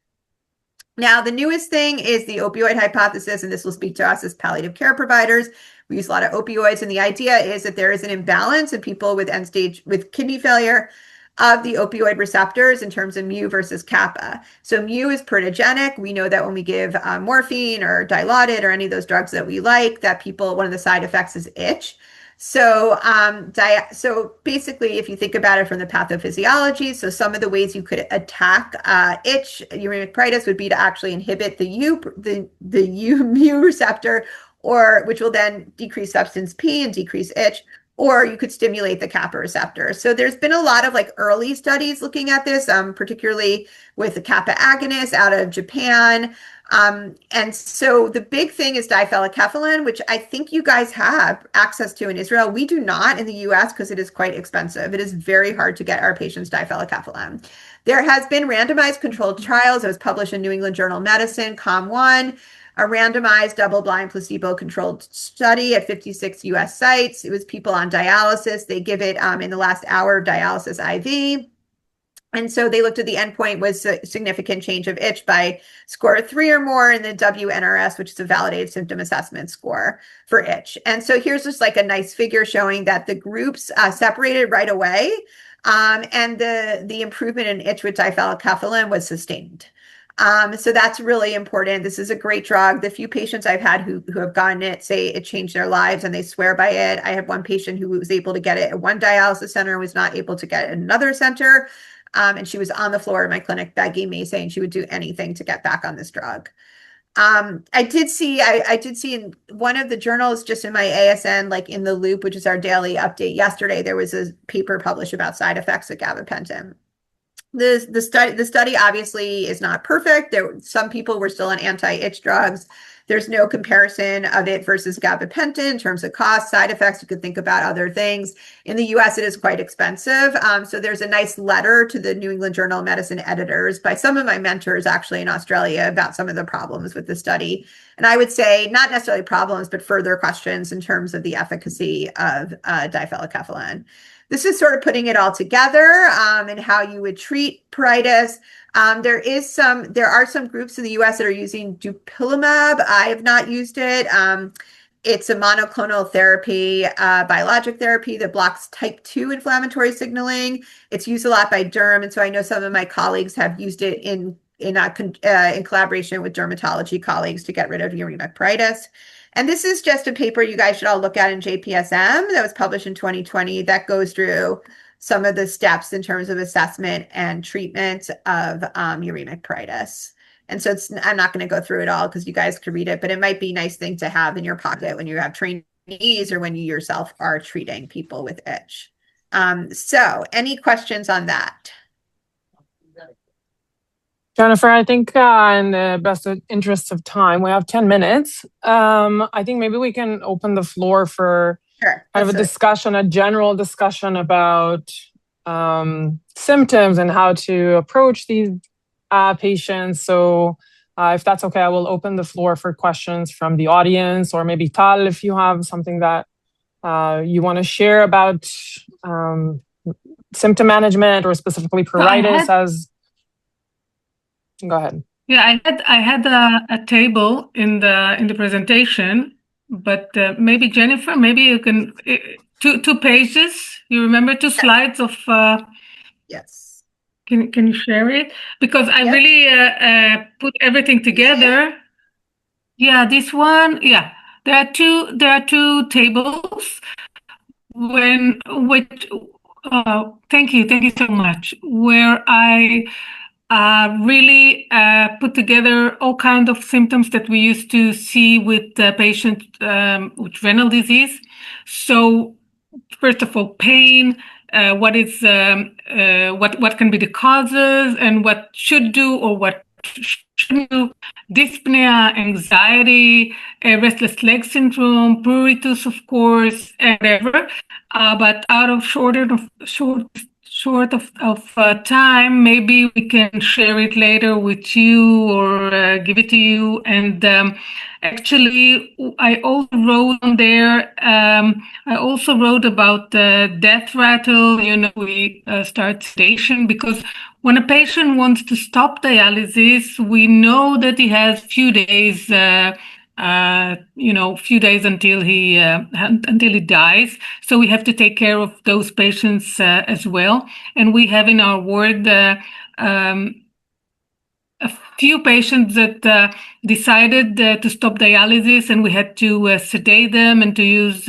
Now, the newest thing is the opioid hypothesis, and this will speak to us as palliative care providers. We use a lot of opioids, and the idea is that there is an imbalance in people with end-stage with kidney failure of the opioid receptors in terms of mu versus kappa. So mu is pernogenic. We know that when we give morphine or Dilaudid or any of those drugs that we like, that people, one of the side effects is itch. So, so basically, if you think about it from the pathophysiology, so some of the ways you could attack itch, uremic pruritus, would be to actually inhibit the mu receptor, or which will then decrease substance P and decrease itch, or you could stimulate the kappa receptor. So there's been a lot of early studies looking at this, particularly with the kappa agonist out of Japan. And so the big thing is difelikefalin, which I think you guys have access to in Israel. We do not in the US because it is quite expensive. It is very hard to get our patients difelikefalin. There has been randomized controlled trials. It was published in New England Journal of Medicine, COM1, a randomized double-blind placebo-controlled study at 56 US sites. It was people on dialysis. They give it in the last hour of dialysis IV. And so they looked at the endpoint was a significant change of itch by score of 3 or more in the WNRS, which is a validated symptom assessment score for itch. And so here's just a nice figure showing that the groups separated right away, and the improvement in itch with difelikefalin was sustained. So that's really important. This is a great drug. The few patients I've had who have gotten it say it changed their lives and they swear by it. I had one patient who was able to get it at one dialysis center and was not able to get it at another center. And she was on the floor in my clinic begging me, saying she would do anything to get back on this drug. I did see in one of the journals, just in my ASN, like in the Loop, which is our daily update yesterday, there was a paper published about side effects of gabapentin. The study obviously is not perfect. Some people were still on anti-itch drugs. There's no comparison of it versus gabapentin in terms of cost, side effects. You could think about other things. In the US, it is quite expensive. So there's a nice letter to the New England Journal of Medicine editors by some of my mentors actually in Australia about some of the problems with the study. And I would say not necessarily problems, but further questions in terms of the efficacy of difelikefalin. This is sort of putting it all together and how you would treat pruritus. There are some groups in the US that are using dupilumab. I have not used it. It's a monoclonal therapy, biologic therapy that blocks type 2 inflammatory signaling. It's used a lot by derm, and so I know some of my colleagues have used it in collaboration with dermatology colleagues to get rid of uremic pruritus. And this is just a paper you guys should all look at in JPSM that was published in 2020 that goes through some of the steps in terms of assessment and treatment of uremic pruritus. And so I'm not going to go through it all because you guys could read it, but it might be a nice thing to have in your pocket when you have trainees or when you yourself are treating people with itch. So any questions on that? Jennifer, I think in the best interest of time, we have 10 minutes. I think maybe we can open the floor for kind of a discussion, a general discussion about symptoms and how to approach these patients. So if that's okay, I will open the floor for questions from the audience, or maybe Tal, if you have something that you want to share about symptom management or specifically pruritus Go ahead. Yeah, I had a table in the presentation, but maybe Jennifer, maybe you can two pages. You remember 2 slides of? Yes. Can you share it? Because I really put everything together. Yeah, this one. Yeah, there are two tables. Thank you so much. Where I really put together all kinds of symptoms that we used to see with patients with renal disease. So first of all, pain, what can be the causes and what should do or what shouldn't do, dyspnea, anxiety, restless leg syndrome, pruritus, of course, and whatever. But out of short of time, maybe we can share it later with you or give it to you. And actually, I also wrote on there. I also wrote about the death rattle. We start sedation because when a patient wants to stop dialysis, we know that he has few days. Few days until he dies. So we have to take care of those patients as well. And we have in our ward a few patients that decided to stop dialysis, and we had to sedate them and to use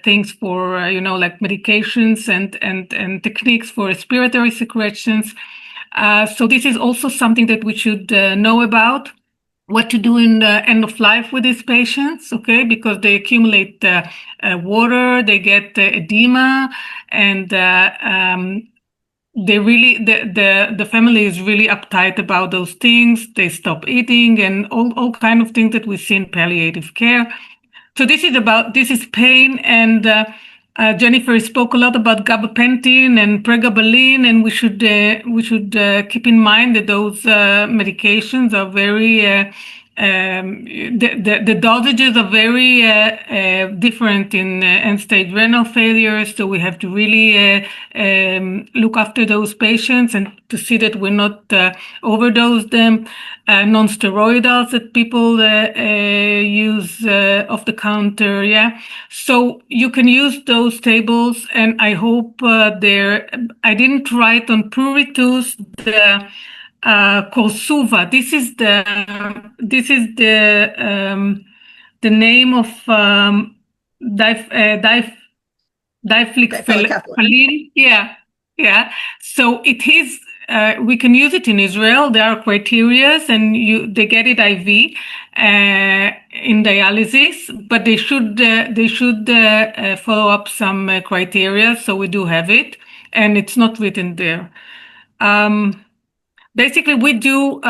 things for like medications and techniques for respiratory secretions. So this is also something that we should know about. What to do in the end of life with these patients, okay? Because they accumulate water, they get edema, and the family is really uptight about those things. They stop eating and all kind of things that we see in palliative care. So this is pain, and Jennifer spoke a lot about gabapentin and pregabalin, and we should keep in mind that those medications are very the dosages are very different in end-stage renal failure. So we have to really look after those patients and to see that we're not overdose them. Non-steroidals that people use off the counter, yeah. So you can use those tables, and I hope I didn't write on pruritus the Korsuva. This is the name of difelikefalin. Yeah. So it is we can use it in Israel. There are criteria, and they get it IV in dialysis, but they should follow up some criteria. So we do have it, and it's not written there. Basically, we do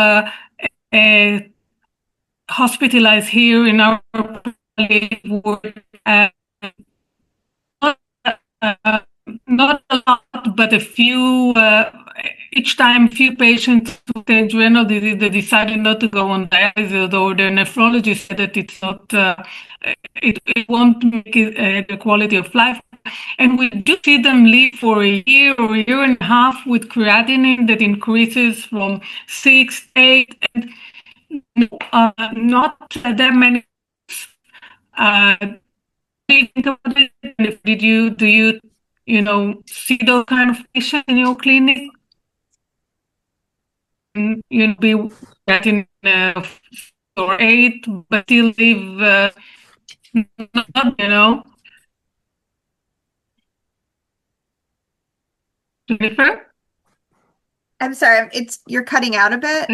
hospitalize here in our ward. Not a lot, but a few. Each time, few patients with renal disease, they decided not to go on dialysis, or their nephrologist said that it's not. It won't make the quality of life. And we do see them live for a year or a year and a half with creatinine that increases from 6, 8, and not that many. Do you see those kind of patients in your clinic? You'll be getting or 8, but still live, Jennifer? I'm sorry, you're cutting out a bit.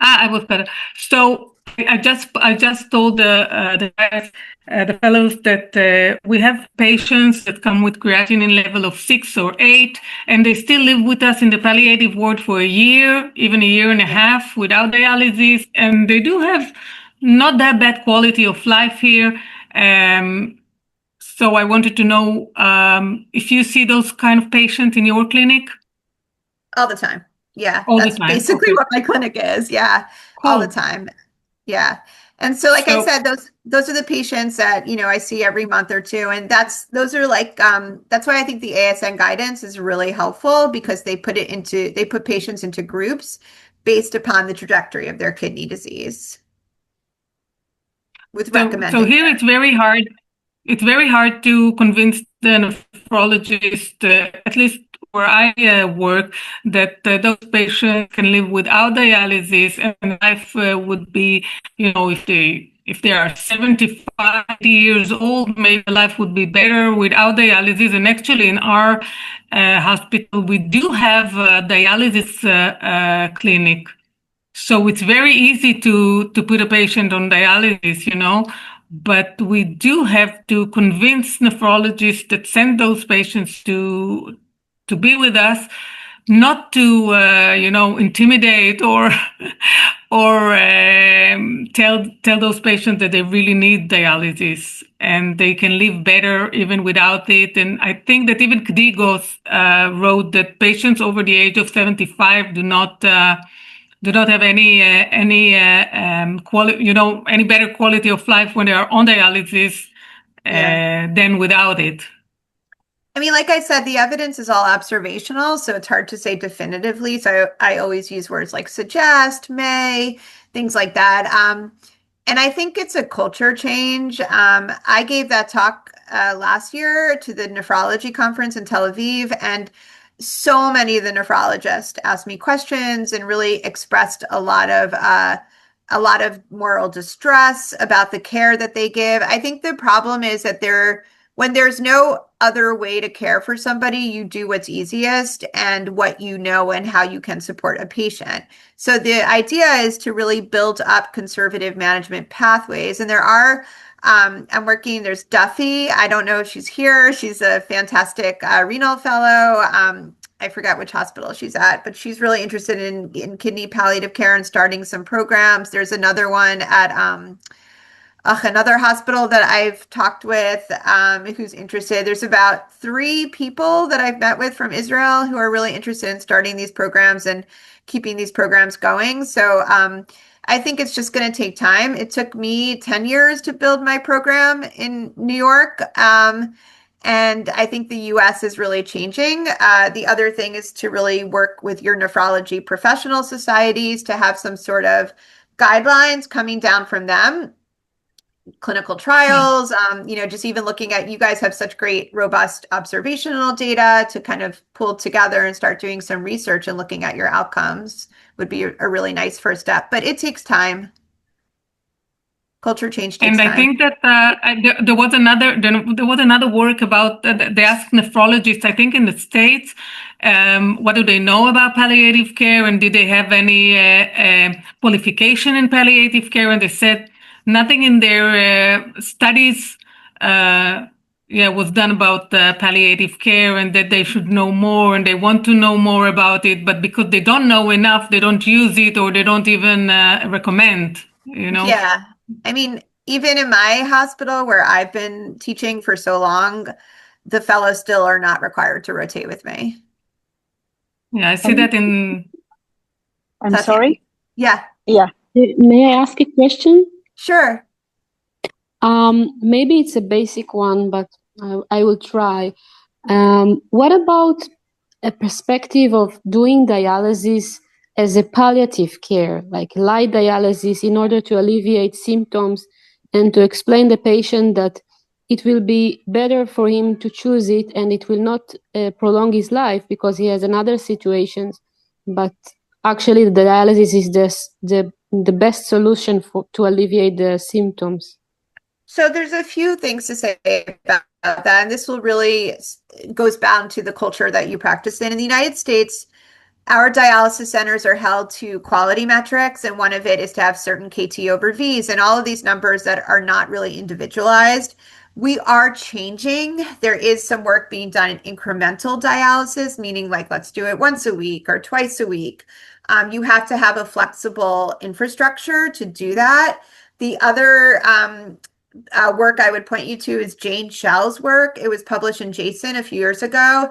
I was better. So I just told the guys, the fellows that we have patients that come with creatinine level of 6 or 8, and they still live with us in the palliative ward for a year, even a year and a half without dialysis, and they do have not that bad quality of life here. So I wanted to know if you see those kind of patients in your clinic? All the time. Yeah, all that's the time. basically what my clinic is. Yeah, cool. All the time. Yeah. And so, like I said, those are the patients that, I see every month or two. And that's why I think the ASN guidance is really helpful, because they put patients into groups based upon the trajectory of their kidney disease. With recommended. So here it's very hard. It's very hard to convince the nephrologist, at least where I work, that those patients can live without dialysis, and life would be, if they are 75 years old, maybe life would be better without dialysis. And actually, in our hospital, we do have a dialysis clinic, so it's very easy to put a patient on dialysis, but we do have to convince nephrologists that send those patients to be with us, not to intimidate or tell those patients that they really need dialysis and they can live better even without it. And I think that even Kdigos wrote that patients over the age of 75 do not have any any better quality of life when they are on dialysis than without it. I mean, like I said, the evidence is all observational, so it's hard to say definitively. So I always use words like suggest, may, things like that. And I think it's a culture change. I gave that talk last year to the nephrology conference in Tel Aviv, and so many of the nephrologists asked me questions and really expressed a lot of moral distress about the care that they give. I think the problem is that when there's no other way to care for somebody, you do what's easiest and what you know and how you can support a patient. So the idea is to really build up conservative management pathways. And there are, there's Duffy. I don't know if she's here. She's a fantastic renal fellow. I forget which hospital she's at, but she's really interested in kidney palliative care and starting some programs. There's another one at another hospital that I've talked with who's interested. There's about 3 people that I've met with from Israel who are really interested in starting these programs and keeping these programs going. So I think it's just going to take time. It took me 10 years to build my program in New York. And I think the US is really changing. The other thing is to really work with your nephrology professional societies to have some sort of guidelines coming down from them. Clinical trials, just even looking at, you guys have such great, robust observational data to kind of pull together and start doing some research and looking at your outcomes would be a really nice first step, but it takes time. Culture change takes And time. I think that there was another work about they asked nephrologists, I think in the States, what do they know about palliative care, and did they have any qualification in palliative care? And they said nothing in their studies was done about palliative care, and that they should know more, and they want to know more about it, but because they don't know enough, they don't use it, or they don't even recommend, you know? Yeah. I mean, even in my hospital where I've been teaching for so long, the fellows still are not required to rotate with me. Yeah, I see that in... I'm sorry? Yeah. Yeah. May I ask a question? Sure. Maybe it's a basic one, but I will try. What about a perspective of doing dialysis as a palliative care, like light dialysis, in order to alleviate symptoms and to explain the patient that it will be better for him to choose it and it will not prolong his life because he has another situations, but actually the dialysis is the best solution to alleviate the symptoms? So there's a few things to say about that, and this will really goes down to the culture that you practice in. In the United States, our dialysis centers are held to quality metrics, and one of it is to have certain KT over Vs and all of these numbers that are not really individualized. We are changing. There is some work being done in incremental dialysis, meaning like let's do it once a week or twice a week. You have to have a flexible infrastructure to do that. The other work I would point you to is Jane Schell's work. It was published in JASN a few years ago.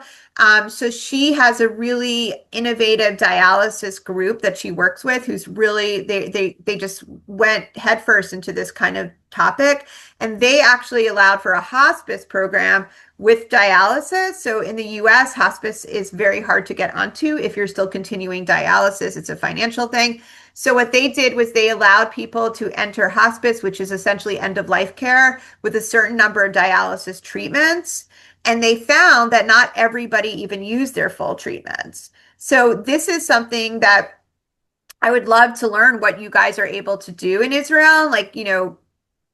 So she has a really innovative dialysis group that she works with, who's really, they just went headfirst into this kind of topic. And they actually allowed for a hospice program with dialysis. So in the US, hospice is very hard to get onto if you're still continuing dialysis. It's a financial thing. So what they did was they allowed people to enter hospice, which is essentially end-of-life care, with a certain number of dialysis treatments. And they found that not everybody even used their full treatments. So this is something that I would love to learn what you guys are able to do in Israel, like, you know,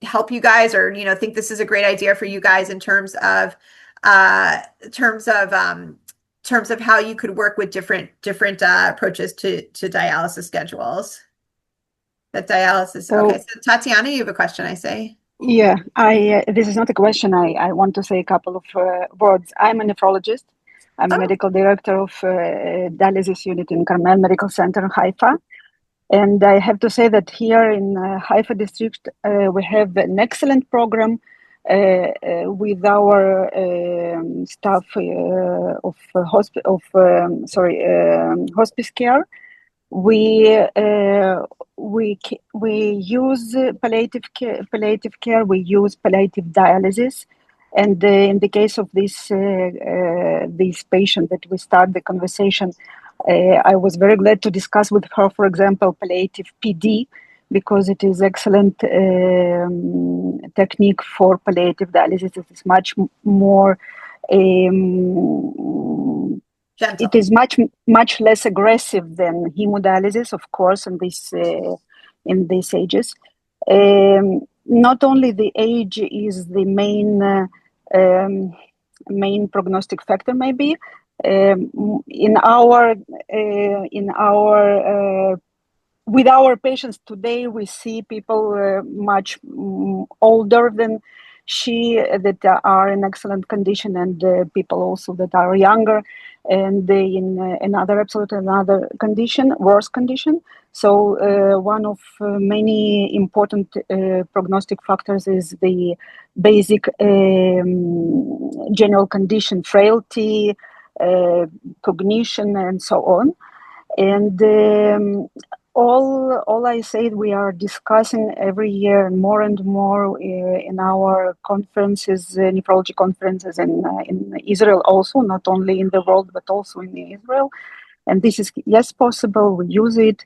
help you guys, or, you know, think this is a great idea for you guys in terms of how you could work with different approaches to dialysis schedules. That dialysis. Okay, so Tatiana, you have a question, I say. Yeah, this is not a question. I want to say a couple of words. I'm a nephrologist. I'm a medical director of dialysis unit in Carmel Medical Center in Haifa. And I have to say that here in Haifa district, we have an excellent program with our staff of hospice care. We use palliative care. We use palliative dialysis, and in the case of this patient that we start the conversation, I was very glad to discuss with her, for example, palliative PD, because it is excellent technique for palliative dialysis. It is much more. It is much less aggressive than hemodialysis, of course, in these ages. Not only the age is the main prognostic factor, maybe. With our patients today, we see people much older than that are in excellent condition, and people also that are younger and in another condition, worse condition. So one of many important prognostic factors is the basic general condition, frailty, cognition, and so on. And all I said, we are discussing every year more and more in our conferences, nephrology conferences in Israel also, not only in the world, but also in Israel. And this is, yes, possible. We use it.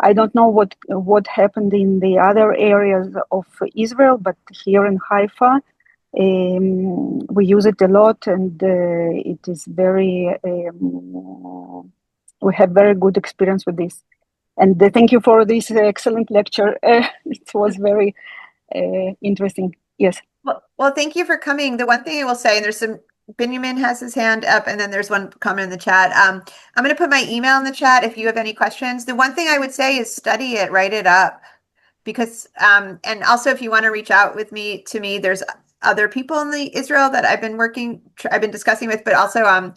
I don't know what happened in the other areas of Israel, but here in Haifa, we use it a lot, and it is very, we have very good experience with this. And thank you for this excellent lecture. It was very interesting. Yes. Well, thank you for coming. The one thing I will say, and there's some, Benjamin has his hand up, and then there's one comment in the chat. I'm going to put my email in the chat if you have any questions. The one thing I would say is study it, write it up, because, and also if you want to reach out with me, there's other people in the Israel that I've been discussing with, but also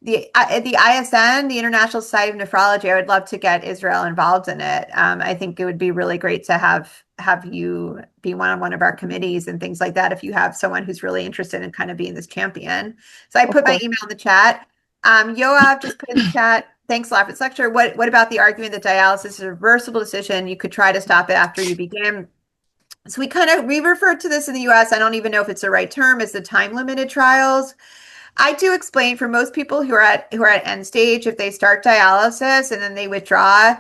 the ISN, the International Society of Nephrology. I would love to get Israel involved in it. I think it would be really great to have you be on one of our committees and things like that if you have someone who's really interested in kind of being this champion. So I put my email in the chat. Yoav just put in the chat, thanks a lot for this lecture. What about the argument that dialysis is a reversible decision? You could try to stop it after you begin. So we refer to this in the US, I don't even know if it's the right term, as the time-limited trials. I do explain for most people who are at end stage, if they start dialysis and then they withdraw,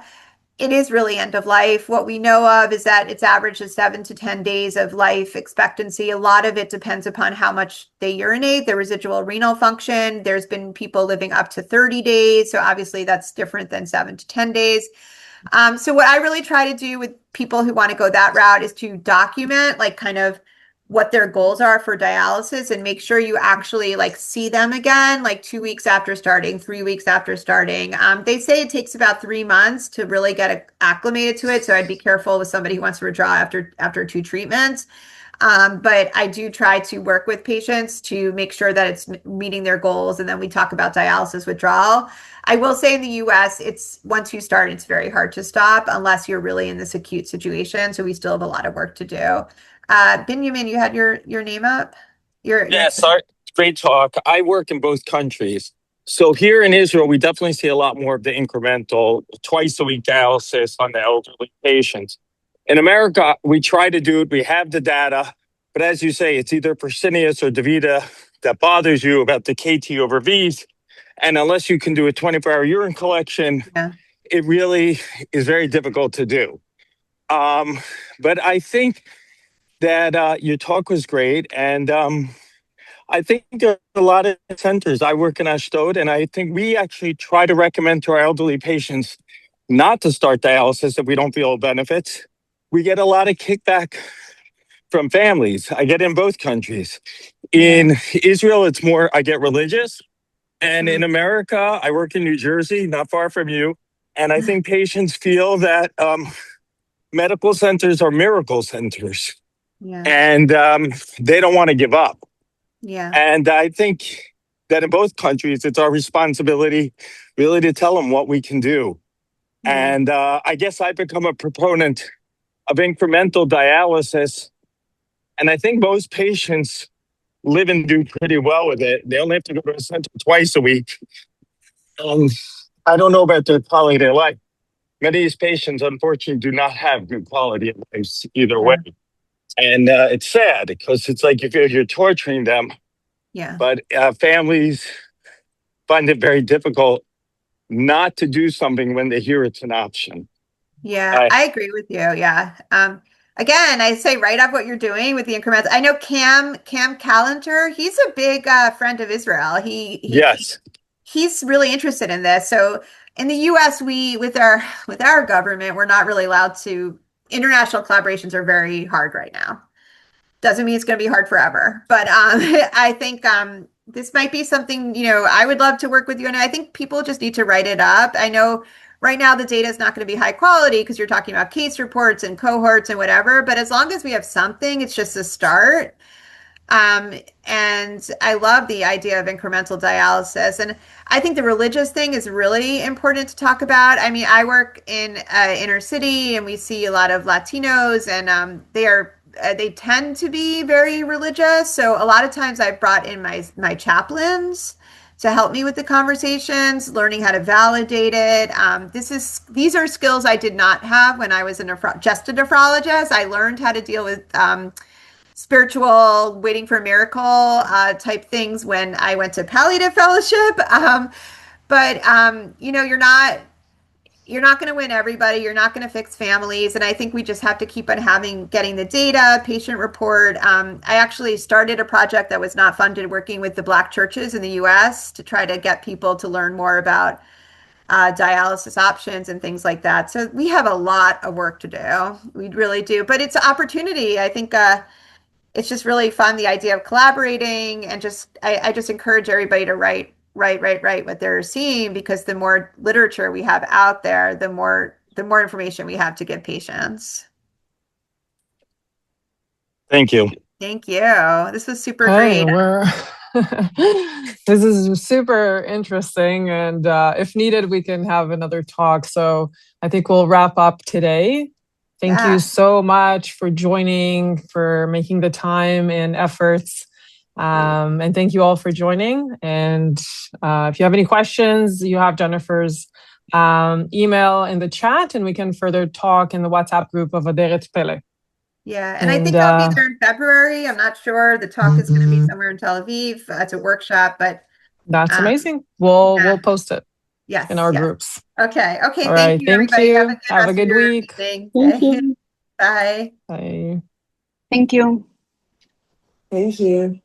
it is really end of life. What we know of is that it's average of 7 to 10 days of life expectancy. A lot of it depends upon how much they urinate, their residual renal function. There's been people living up to 30 days. So obviously that's different than 7 to 10 days. So what I really try to do with people who want to go that route is to document like kind of what their goals are for dialysis and make sure you actually like see them again, like 2 weeks after starting, 3 weeks after starting. They say it takes about 3 months to really get acclimated to it. So I'd be careful with somebody who wants to withdraw after 2 treatments. But I do try to work with patients to make sure that it's meeting their goals. And then we talk about dialysis withdrawal. I will say in the US, once you start, it's very hard to stop unless you're really in this acute situation. So we still have a lot of work to do. Benjamin, you had your name up? Sorry. Great talk. I work in both countries. So here in Israel, we definitely see a lot more of the incremental twice-a-week dialysis on the elderly patients. In America, we try to do it. We have the data. But as you say, it's either Fresenius or DaVita that bothers you about the KT over Vs. And unless you can do a 24-hour urine collection, it really is very difficult to do. But I think that your talk was great. And I think there are a lot of centers. I work in Ashdod, and I think we actually try to recommend to our elderly patients not to start dialysis if we don't feel benefits. We get a lot of kickback from families. I get in both countries. In Israel, it's more, I get religious. And in America, I work in New Jersey, not far from you. And I think patients feel that medical centers are miracle centers. And they don't want to give up. And I think that in both countries, it's our responsibility really to tell them what we can do. And I guess I've become a proponent of incremental dialysis. And I think most patients live and do pretty well with it. They only have to go to a center twice a week. I don't know about their quality of life. Many of these patients, unfortunately, do not have good quality of life either way. And it's sad because it's like you feel you're torturing them. But families find it very difficult not to do something when they hear it's an option. I agree with you. Again, I say write up what you're doing with the increments. I know Cam Calenter, he's a big friend of Israel. He's really interested in this. So in the US, with our government, we're not really allowed to. International collaborations are very hard right now. Doesn't mean it's going to be hard forever, but I think this might be something, I would love to work with you. And I think people just need to write it up. I know right now the data is not going to be high quality because you're talking about case reports and cohorts and whatever, but as long as we have something, it's just a start. And I love the idea of incremental dialysis. And I think the religious thing is really important to talk about. I mean, I work in inner city and we see a lot of Latinos and they tend to be very religious. So a lot of times I've brought in my chaplains to help me with the conversations, learning how to validate it. These are skills I did not have when I was just a nephrologist. I learned how to deal with spiritual, waiting for a miracle type things when I went to Palliative fellowship. You're not going to win everybody. You're not going to fix families. And I think we just have to keep on getting the data, patient report. I actually started a project that was not funded working with the Black churches in the US to try to get people to learn more about dialysis options and things like that. So we have a lot of work to do. We really do, but it's an opportunity. I think it's just really fun, the idea of collaborating, and I just encourage everybody to write what they're seeing, because the more literature we have out there, the more information we have to give patients. Thank you. Thank you. This was super great. This is super interesting, and if needed, we can have another talk. So I think we'll wrap up today. Thank you so much for joining, for making the time and efforts. And thank you all for joining. And if you have any questions, you have Jennifer's email in the chat, and we can further talk in the WhatsApp group of Aderet Pele. Yeah, and I think I'll be there in February. I'm not sure. The talk is going to be somewhere in Tel Aviv. It's a workshop, but that's amazing. We'll post it in our groups. Okay. All Thank right, you, thank everybody. you. Have a good week. Thank you. Bye. Bye. Thank you. Thank you.